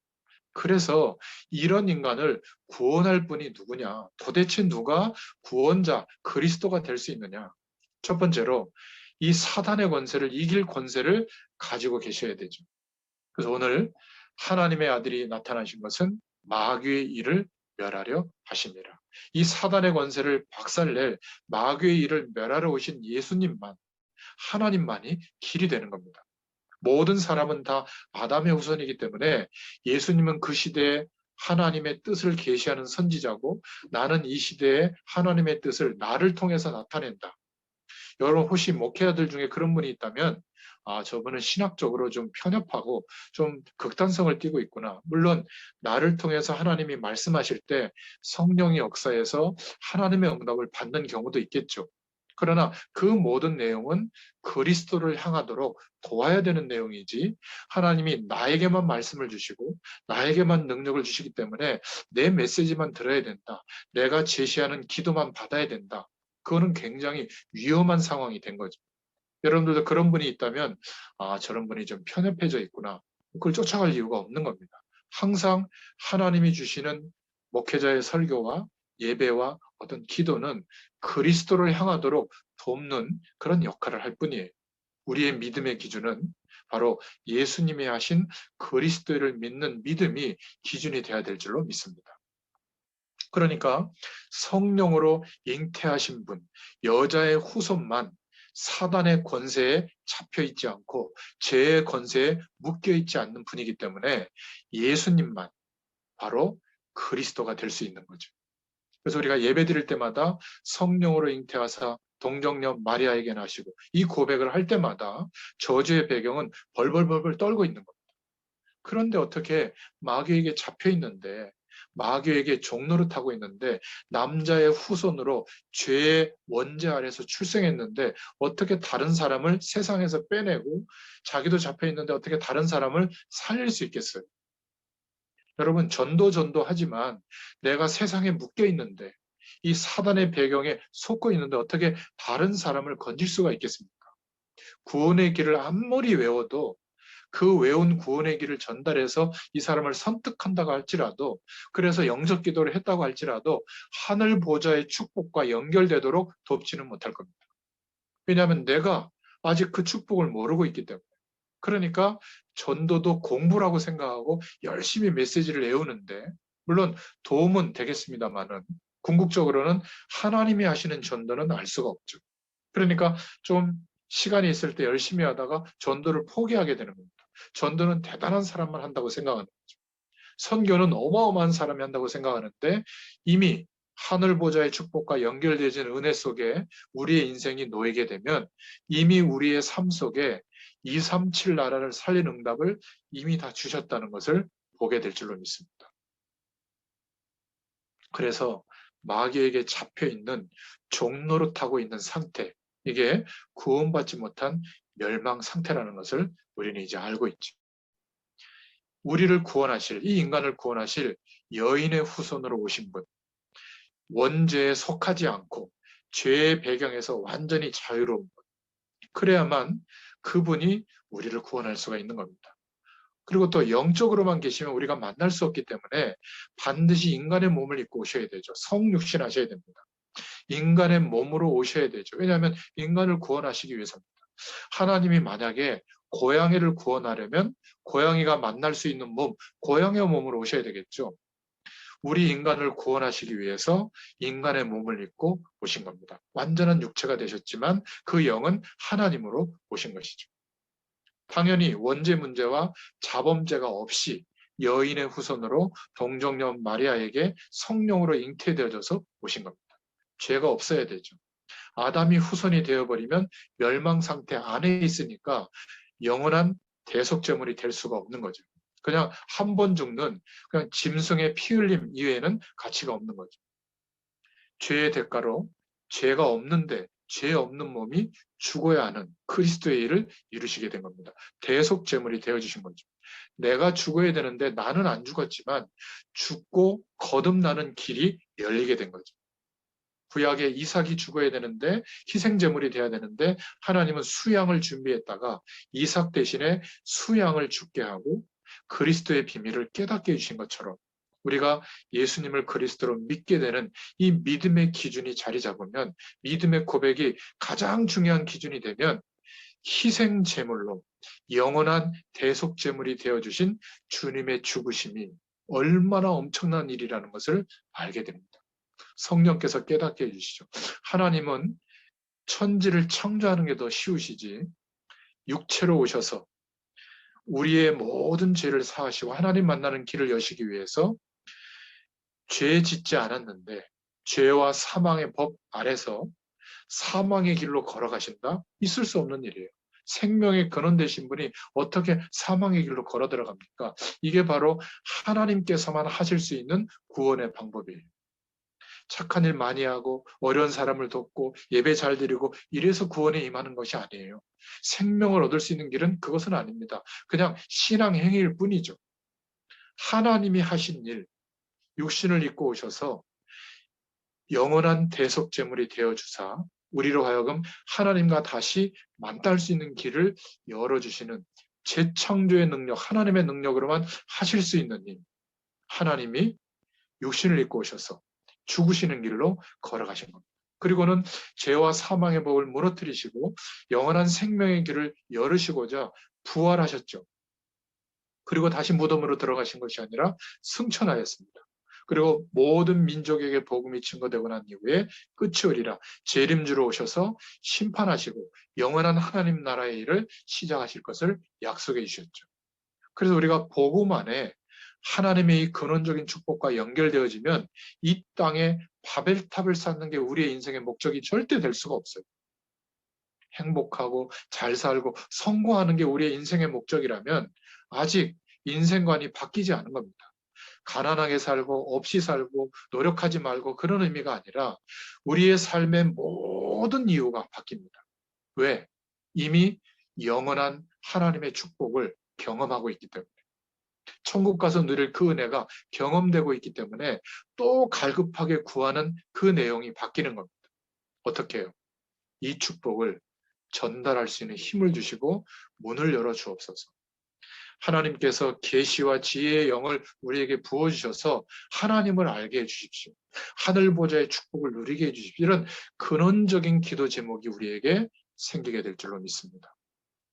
그래서 이런 인간을 구원할 분이 누구냐? 도대체 누가 구원자, 그리스도가 될 수 있느냐? 첫 번째로 이 사단의 권세를 이길 권세를 가지고 계셔야 되죠. 그래서 오늘 하나님의 아들이 나타나신 것은 마귀의 일을 멸하려 하십니다. 이 사단의 권세를 박살낼 마귀의 일을 멸하러 오신 예수님만, 하나님만이 길이 되는 겁니다. 모든 사람은 다 아담의 후손이기 때문에 예수님은 그 시대에 하나님의 뜻을 계시하는 선지자고 나는 이 시대에 하나님의 뜻을 나를 통해서 나타낸다. 여러분 혹시 목회자들 중에 그런 분이 있다면 저분은 신학적으로 좀 편협하고 좀 극단성을 띠고 있구나. 물론 나를 통해서 하나님이 말씀하실 때 성령의 역사에서 하나님의 응답을 받는 경우도 있겠죠. 그러나 그 모든 내용은 그리스도를 향하도록 도와야 되는 내용이지 하나님이 나에게만 말씀을 주시고 나에게만 능력을 주시기 때문에 내 메시지만 들어야 된다. 내가 제시하는 기도만 받아야 된다. 그거는 굉장히 위험한 상황이 된 거죠. 여러분들도 그런 분이 있다면 저런 분이 좀 편협해져 있구나. 그걸 쫓아갈 이유가 없는 겁니다. 항상 하나님이 주시는 목회자의 설교와 예배와 어떤 기도는 그리스도를 향하도록 돕는 그런 역할을 할 뿐이에요. 우리의 믿음의 기준은 바로 예수님이 하신 그리스도를 믿는 믿음이 기준이 돼야 될 줄로 믿습니다. 그러니까 성령으로 잉태하신 분, 여자의 후손만 사단의 권세에 잡혀 있지 않고 죄의 권세에 묶여 있지 않는 분이기 때문에 예수님만 바로 그리스도가 될 수 있는 거죠. 그래서 우리가 예배 드릴 때마다 성령으로 잉태하사 동정녀 마리아에게 나시고 이 고백을 할 때마다 저주의 배경은 벌벌벌벌 떨고 있는 겁니다. 그런데 어떻게 마귀에게 잡혀 있는데 마귀에게 종노릇하고 있는데 남자의 후손으로 죄의 원죄 아래서 출생했는데 어떻게 다른 사람을 세상에서 빼내고 자기도 잡혀 있는데 어떻게 다른 사람을 살릴 수 있겠어요? 여러분 전도 하지만 내가 세상에 묶여 있는데 이 사단의 배경에 속고 있는데 어떻게 다른 사람을 건질 수가 있겠습니까? 구원의 길을 아무리 외워도 그 외운 구원의 길을 전달해서 이 사람을 선택한다고 할지라도 그래서 영접 기도를 했다고 할지라도 하늘 보좌의 축복과 연결되도록 돕지는 못할 겁니다. 왜냐하면 내가 아직 그 축복을 모르고 있기 때문에. 그러니까 전도도 공부라고 생각하고 열심히 메시지를 외우는데 물론 도움은 되겠습니다만은 궁극적으로는 하나님이 하시는 전도는 알 수가 없죠. 그러니까 좀 시간이 있을 때 열심히 하다가 전도를 포기하게 되는 겁니다. 전도는 대단한 사람만 한다고 생각하는 거죠. 선교는 어마어마한 사람이 한다고 생각하는데 이미 하늘 보좌의 축복과 연결되어진 은혜 속에 우리의 인생이 놓이게 되면 이미 우리의 삶 속에 237 나라를 살린 응답을 이미 다 주셨다는 것을 보게 될 줄로 믿습니다. 그래서 마귀에게 잡혀 있는 종노릇하고 있는 상태, 이게 구원받지 못한 멸망 상태라는 것을 우리는 이제 알고 있죠. 우리를 구원하실, 이 인간을 구원하실 여인의 후손으로 오신 분, 원죄에 속하지 않고 죄의 배경에서 완전히 자유로운 분, 그래야만 그분이 우리를 구원할 수가 있는 겁니다. 그리고 또 영적으로만 계시면 우리가 만날 수 없기 때문에 반드시 인간의 몸을 입고 오셔야 되죠. 성육신 하셔야 됩니다. 인간의 몸으로 오셔야 되죠. 왜냐하면 인간을 구원하시기 위해서입니다. 하나님이 만약에 고양이를 구원하려면 고양이가 만날 수 있는 몸, 고양이의 몸으로 오셔야 되겠죠. 우리 인간을 구원하시기 위해서 인간의 몸을 입고 오신 겁니다. 완전한 육체가 되셨지만 그 영은 하나님으로 오신 것이죠. 당연히 원죄 문제와 자범죄가 없이 여인의 후손으로 동정녀 마리아에게 성령으로 잉태되어져서 오신 겁니다. 죄가 없어야 되죠. 아담이 후손이 되어버리면 멸망 상태 안에 있으니까 영원한 대속제물이 될 수가 없는 거죠. 그냥 한 번 죽는 그냥 짐승의 피 흘림 이외에는 가치가 없는 거죠. 죄의 대가로 죄가 없는데 죄 없는 몸이 죽어야 하는 그리스도의 일을 이루시게 된 겁니다. 대속제물이 되어주신 거죠. 내가 죽어야 되는데 나는 안 죽었지만 죽고 거듭나는 길이 열리게 된 거죠. 구약의 이삭이 죽어야 되는데 희생제물이 돼야 되는데 하나님은 수양을 준비했다가 이삭 대신에 수양을 죽게 하고 그리스도의 비밀을 깨닫게 해주신 것처럼 우리가 예수님을 그리스도로 믿게 되는 이 믿음의 기준이 자리 잡으면 믿음의 고백이 가장 중요한 기준이 되면 희생제물로 영원한 대속제물이 되어주신 주님의 죽으심이 얼마나 엄청난 일이라는 것을 알게 됩니다. 성령께서 깨닫게 해주시죠. 하나님은 천지를 창조하는 게 더 쉬우시지 육체로 오셔서 우리의 모든 죄를 사하시고 하나님 만나는 길을 여시기 위해서 죄 짓지 않았는데 죄와 사망의 법 아래서 사망의 길로 걸어가신다? 있을 수 없는 일이에요. 생명의 근원 되신 분이 어떻게 사망의 길로 걸어 들어갑니까? 이게 바로 하나님께서만 하실 수 있는 구원의 방법이에요. 착한 일 많이 하고 어려운 사람을 돕고 예배 잘 드리고 이래서 구원에 임하는 것이 아니에요. 생명을 얻을 수 있는 길은 그것은 아닙니다. 그냥 신앙 행위일 뿐이죠. 하나님이 하신 일, 육신을 입고 오셔서 영원한 대속제물이 되어주사 우리로 하여금 하나님과 다시 만날 수 있는 길을 열어주시는 재창조의 능력, 하나님의 능력으로만 하실 수 있는 일. 하나님이 육신을 입고 오셔서 죽으시는 길로 걸어가신 겁니다. 그리고는 죄와 사망의 법을 무너뜨리시고 영원한 생명의 길을 열으시고자 부활하셨죠. 그리고 다시 무덤으로 들어가신 것이 아니라 승천하였습니다. 그리고 모든 민족에게 복음이 증거되고 난 이후에 끝이 오리라 재림주로 오셔서 심판하시고 영원한 하나님 나라의 일을 시작하실 것을 약속해 주셨죠. 그래서 우리가 복음 안에 하나님의 이 근원적인 축복과 연결되어지면 이 땅에 바벨탑을 쌓는 게 우리의 인생의 목적이 절대 될 수가 없어요. 행복하고 잘 살고 성공하는 게 우리의 인생의 목적이라면 아직 인생관이 바뀌지 않은 겁니다. 가난하게 살고 없이 살고 노력하지 말고 그런 의미가 아니라 우리의 삶의 모든 이유가 바뀝니다. 왜? 이미 영원한 하나님의 축복을 경험하고 있기 때문에. 천국 가서 누릴 그 은혜가 경험되고 있기 때문에 또 갈급하게 구하는 그 내용이 바뀌는 겁니다. 어떻게 해요? 이 축복을 전달할 수 있는 힘을 주시고 문을 열어 주옵소서. 하나님께서 계시와 지혜의 영을 우리에게 부어주셔서 하나님을 알게 해주십시오. 하늘 보좌의 축복을 누리게 해주십시오. 이런 근원적인 기도 제목이 우리에게 생기게 될 줄로 믿습니다.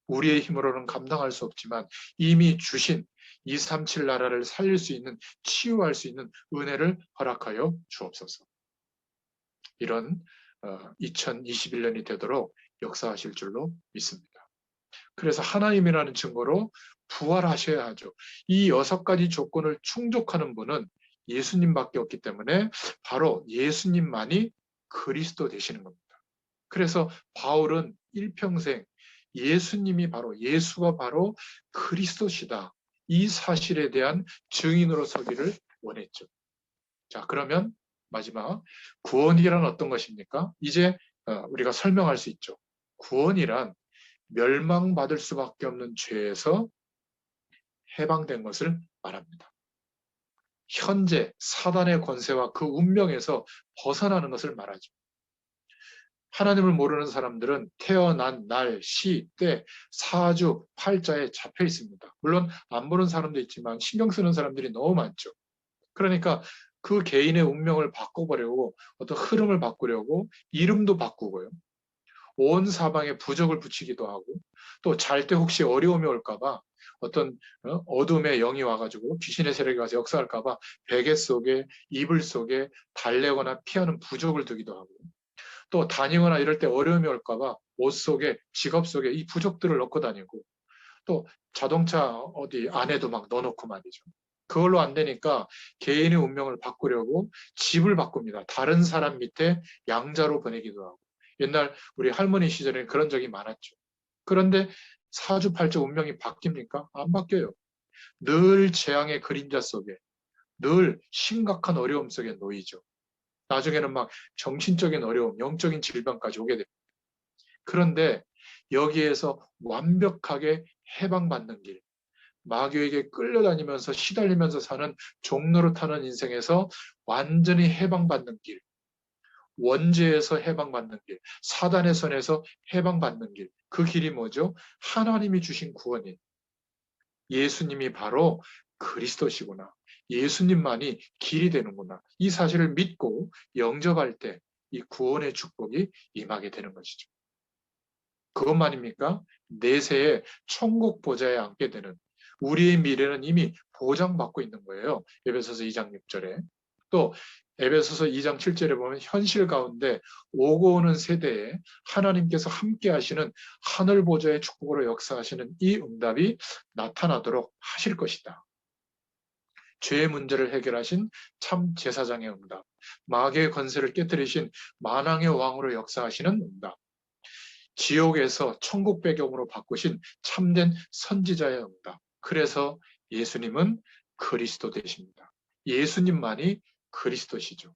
우리의 힘으로는 감당할 수 없지만 이미 주신 237 나라를 살릴 수 있는 치유할 수 있는 은혜를 허락하여 주옵소서. 이런 2021년이 되도록 역사하실 줄로 믿습니다. 그래서 하나님이라는 증거로 부활하셔야 하죠. 이 6가지 조건을 충족하는 분은 예수님밖에 없기 때문에 바로 예수님만이 그리스도 되시는 겁니다. 그래서 바울은 일평생 예수가 바로 그리스도시다. 이 사실에 대한 증인으로 서기를 원했죠. 자, 그러면 마지막 구원이란 어떤 것입니까? 이제 우리가 설명할 수 있죠. 구원이란 멸망받을 수밖에 없는 죄에서 해방된 것을 말합니다. 현재 사단의 권세와 그 운명에서 벗어나는 것을 말하죠. 하나님을 모르는 사람들은 태어난 날, 시, 때, 사주, 팔자에 잡혀 있습니다. 물론 안 보는 사람도 있지만 신경 쓰는 사람들이 너무 많죠. 그러니까 그 개인의 운명을 바꿔보려고 어떤 흐름을 바꾸려고 이름도 바꾸고요. 온 사방에 부적을 붙이기도 하고 또 잘 때 혹시 어려움이 올까봐 어떤 어둠의 영이 와가지고 귀신의 세력이 와서 역사할까봐 베개 속에 이불 속에 달래거나 피하는 부적을 두기도 하고 또 다니거나 이럴 때 어려움이 올까봐 옷 속에 지갑 속에 이 부적들을 넣고 다니고 또 자동차 어디 안에도 막 넣어놓고 말이죠. 그걸로 안 되니까 개인의 운명을 바꾸려고 집을 바꿉니다. 다른 사람 밑에 양자로 보내기도 하고 옛날 우리 할머니 시절에는 그런 적이 많았죠. 그런데 사주팔자 운명이 바뀝니까? 안 바뀌어요. 늘 재앙의 그림자 속에, 늘 심각한 어려움 속에 놓이죠. 나중에는 막 정신적인 어려움, 영적인 질병까지 오게 됩니다. 그런데 여기에서 완벽하게 해방받는 길, 마귀에게 끌려다니면서 시달리면서 사는 종로로 타는 인생에서 완전히 해방받는 길, 원죄에서 해방받는 길, 사단의 손에서 해방받는 길, 그 길이 뭐죠? 하나님이 주신 구원이 예수님이 바로 그리스도시구나. 예수님만이 길이 되는구나. 이 사실을 믿고 영접할 때 이 구원의 축복이 임하게 되는 것이죠. 그것만입니까? 내세에 천국 보좌에 앉게 되는 우리의 미래는 이미 보장받고 있는 거예요. 에베소서 2장 6절에. 또 에베소서 2장 7절에 보면 현실 가운데 오고 오는 세대에 하나님께서 함께 하시는 하늘 보좌의 축복으로 역사하시는 이 응답이 나타나도록 하실 것이다. 죄의 문제를 해결하신 참 제사장의 응답, 마귀의 권세를 깨뜨리신 만왕의 왕으로 역사하시는 응답, 지옥에서 천국 배경으로 바꾸신 참된 선지자의 응답. 그래서 예수님은 그리스도 되십니다. 예수님만이 그리스도시죠.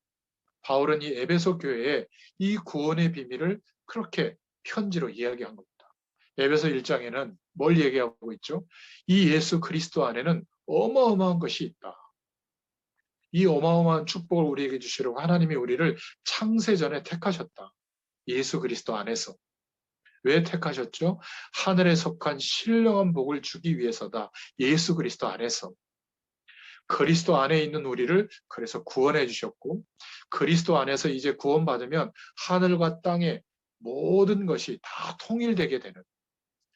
바울은 이 에베소 교회에 이 구원의 비밀을 그렇게 편지로 이야기한 겁니다. 에베소 1장에는 뭘 얘기하고 있죠? 이 예수 그리스도 안에는 어마어마한 것이 있다. 이 어마어마한 축복을 우리에게 주시려고 하나님이 우리를 창세전에 택하셨다. 예수 그리스도 안에서. 왜 택하셨죠? 하늘에 속한 신령한 복을 주기 위해서다. 예수 그리스도 안에서. 그리스도 안에 있는 우리를 그래서 구원해 주셨고, 그리스도 안에서 이제 구원받으면 하늘과 땅의 모든 것이 다 통일되게 되는,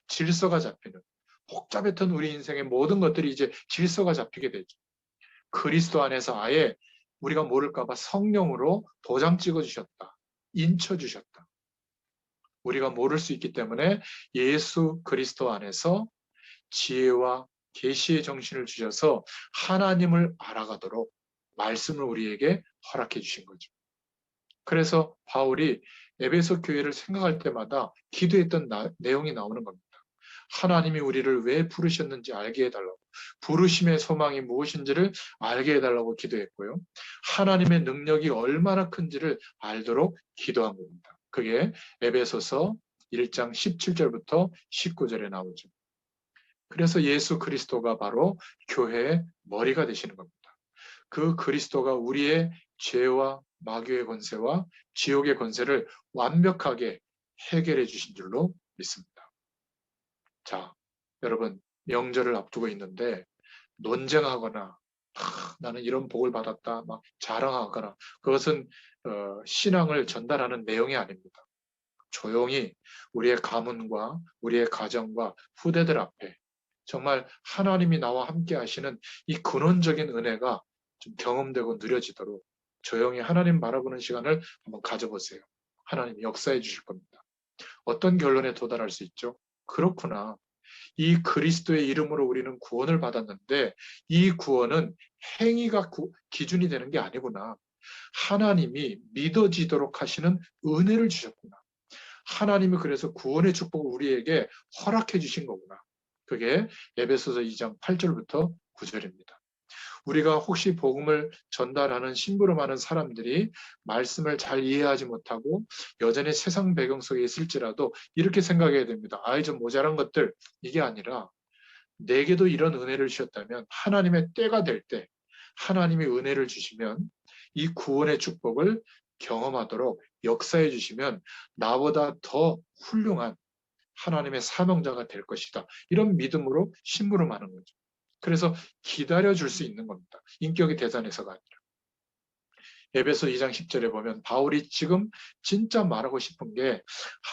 질서가 잡히는, 복잡했던 우리 인생의 모든 것들이 이제 질서가 잡히게 되죠. 그리스도 안에서 아예 우리가 모를까봐 성령으로 도장 찍어 주셨다. 인쳐 주셨다. 우리가 모를 수 있기 때문에 예수 그리스도 안에서 지혜와 계시의 정신을 주셔서 하나님을 알아가도록 말씀을 우리에게 허락해 주신 거죠. 그래서 바울이 에베소 교회를 생각할 때마다 기도했던 내용이 나오는 겁니다. 하나님이 우리를 왜 부르셨는지 알게 해달라고, 부르심의 소망이 무엇인지를 알게 해달라고 기도했고요. 하나님의 능력이 얼마나 큰지를 알도록 기도한 겁니다. 그게 에베소서 1장 17절부터 19절에 나오죠. 그래서 예수 그리스도가 바로 교회의 머리가 되시는 겁니다. 그 그리스도가 우리의 죄와 마귀의 권세와 지옥의 권세를 완벽하게 해결해 주신 줄로 믿습니다. 자, 여러분, 명절을 앞두고 있는데 논쟁하거나 나는 이런 복을 받았다 막 자랑하거나 그것은 신앙을 전달하는 내용이 아닙니다. 조용히 우리의 가문과 우리의 가정과 후대들 앞에 정말 하나님이 나와 함께 하시는 이 근원적인 은혜가 좀 경험되고 누려지도록 조용히 하나님 바라보는 시간을 한번 가져보세요. 하나님 역사해 주실 겁니다. 어떤 결론에 도달할 수 있죠? 그렇구나. 이 그리스도의 이름으로 우리는 구원을 받았는데 이 구원은 행위가 기준이 되는 게 아니구나. 하나님이 믿어지도록 하시는 은혜를 주셨구나. 하나님이 그래서 구원의 축복을 우리에게 허락해 주신 거구나. 그게 에베소서 2장 8절부터 9절입니다. 우리가 혹시 복음을 전달하는 심부름하는 사람들이 말씀을 잘 이해하지 못하고 여전히 세상 배경 속에 있을지라도 이렇게 생각해야 됩니다. 아이 좀 모자란 것들, 이게 아니라 내게도 이런 은혜를 주셨다면 하나님의 때가 될 때 하나님이 은혜를 주시면 이 구원의 축복을 경험하도록 역사해 주시면 나보다 더 훌륭한 하나님의 사명자가 될 것이다. 이런 믿음으로 심부름하는 거죠. 그래서 기다려줄 수 있는 겁니다. 인격이 대단해서가 아니라. 에베소 2장 10절에 보면 바울이 지금 진짜 말하고 싶은 게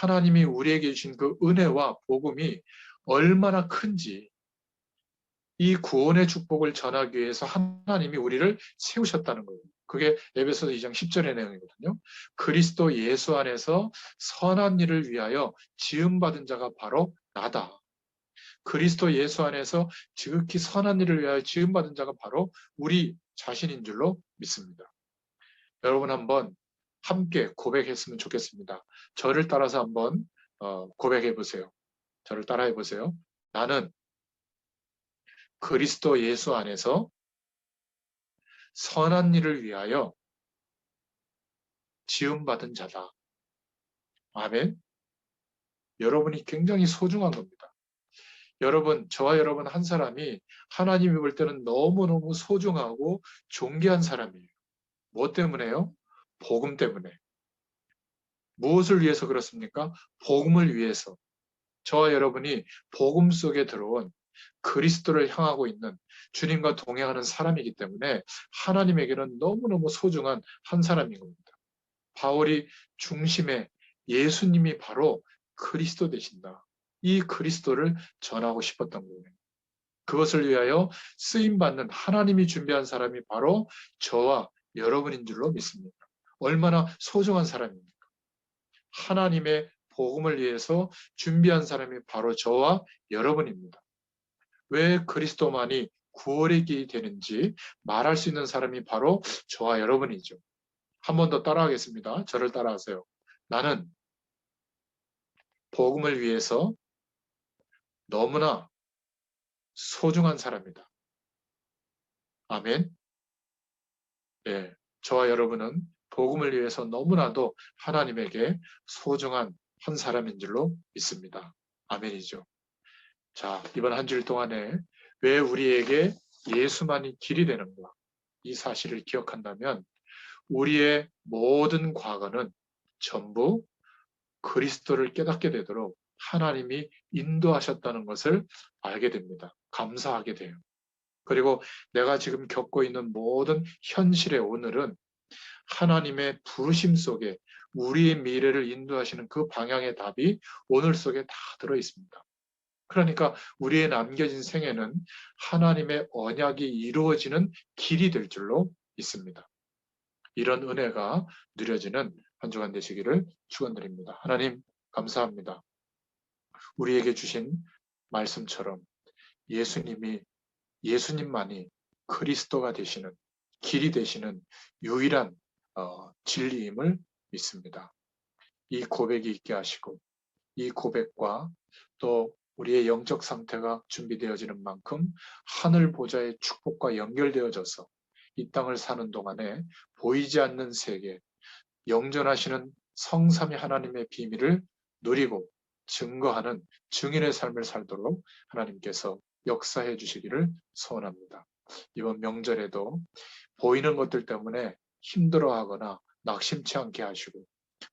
하나님이 우리에게 주신 그 은혜와 복음이 얼마나 큰지 이 구원의 축복을 전하기 위해서 하나님이 우리를 세우셨다는 거예요. 그게 에베소서 2장 10절의 내용이거든요. 그리스도 예수 안에서 선한 일을 위하여 지음받은 자가 바로 나다. 그리스도 예수 안에서 지극히 선한 일을 위하여 지음받은 자가 바로 우리 자신인 줄로 믿습니다. 여러분 한번 함께 고백했으면 좋겠습니다. 저를 따라서 한번 고백해 보세요. 저를 따라해 보세요. 나는 그리스도 예수 안에서 선한 일을 위하여 지음받은 자다. 아멘. 여러분이 굉장히 소중한 겁니다. 여러분, 저와 여러분 한 사람이 하나님이 볼 때는 너무너무 소중하고 존귀한 사람이에요. 뭐 때문에요? 복음 때문에. 무엇을 위해서 그렇습니까? 복음을 위해서. 저와 여러분이 복음 속에 들어온 그리스도를 향하고 있는 주님과 동행하는 사람이기 때문에 하나님에게는 너무너무 소중한 한 사람인 겁니다. 바울이 중심에 예수님이 바로 그리스도 되신다. 이 그리스도를 전하고 싶었던 거예요. 그것을 위하여 쓰임받는 하나님이 준비한 사람이 바로 저와 여러분인 줄로 믿습니다. 얼마나 소중한 사람입니까? 하나님의 복음을 위해서 준비한 사람이 바로 저와 여러분입니다. 왜 그리스도만이 구원의 길이 되는지 말할 수 있는 사람이 바로 저와 여러분이죠. 한 번 더 따라하겠습니다. 저를 따라하세요. 나는 복음을 위해서 너무나 소중한 사람이다. 아멘. 예, 저와 여러분은 복음을 위해서 너무나도 하나님에게 소중한 한 사람인 줄로 믿습니다. 아멘이죠. 자, 이번 한 주일 동안에 왜 우리에게 예수만이 길이 되는가? 이 사실을 기억한다면 우리의 모든 과거는 전부 그리스도를 깨닫게 되도록 하나님이 인도하셨다는 것을 알게 됩니다. 감사하게 돼요. 그리고 내가 지금 겪고 있는 모든 현실의 오늘은 하나님의 부르심 속에 우리의 미래를 인도하시는 그 방향의 답이 오늘 속에 다 들어 있습니다. 그러니까 우리의 남겨진 생애는 하나님의 언약이 이루어지는 길이 될 줄로 믿습니다. 이런 은혜가 누려지는 한 주간 되시기를 축원드립니다. 하나님 감사합니다. 우리에게 주신 말씀처럼 예수님만이 그리스도가 되시는 길이 되시는 유일한 진리임을 믿습니다. 이 고백이 있게 하시고 이 고백과 또 우리의 영적 상태가 준비되어지는 만큼 하늘 보좌의 축복과 연결되어져서 이 땅을 사는 동안에 보이지 않는 세계, 영전하시는 성삼위 하나님의 비밀을 누리고 증거하는 증인의 삶을 살도록 하나님께서 역사해 주시기를 소원합니다. 이번 명절에도 보이는 것들 때문에 힘들어하거나 낙심치 않게 하시고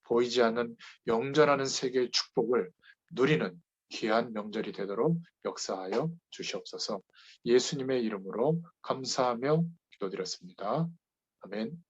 보이지 않는 영전하는 세계의 축복을 누리는 귀한 명절이 되도록 역사하여 주시옵소서. 예수님의 이름으로 감사하며 기도드렸습니다. 아멘.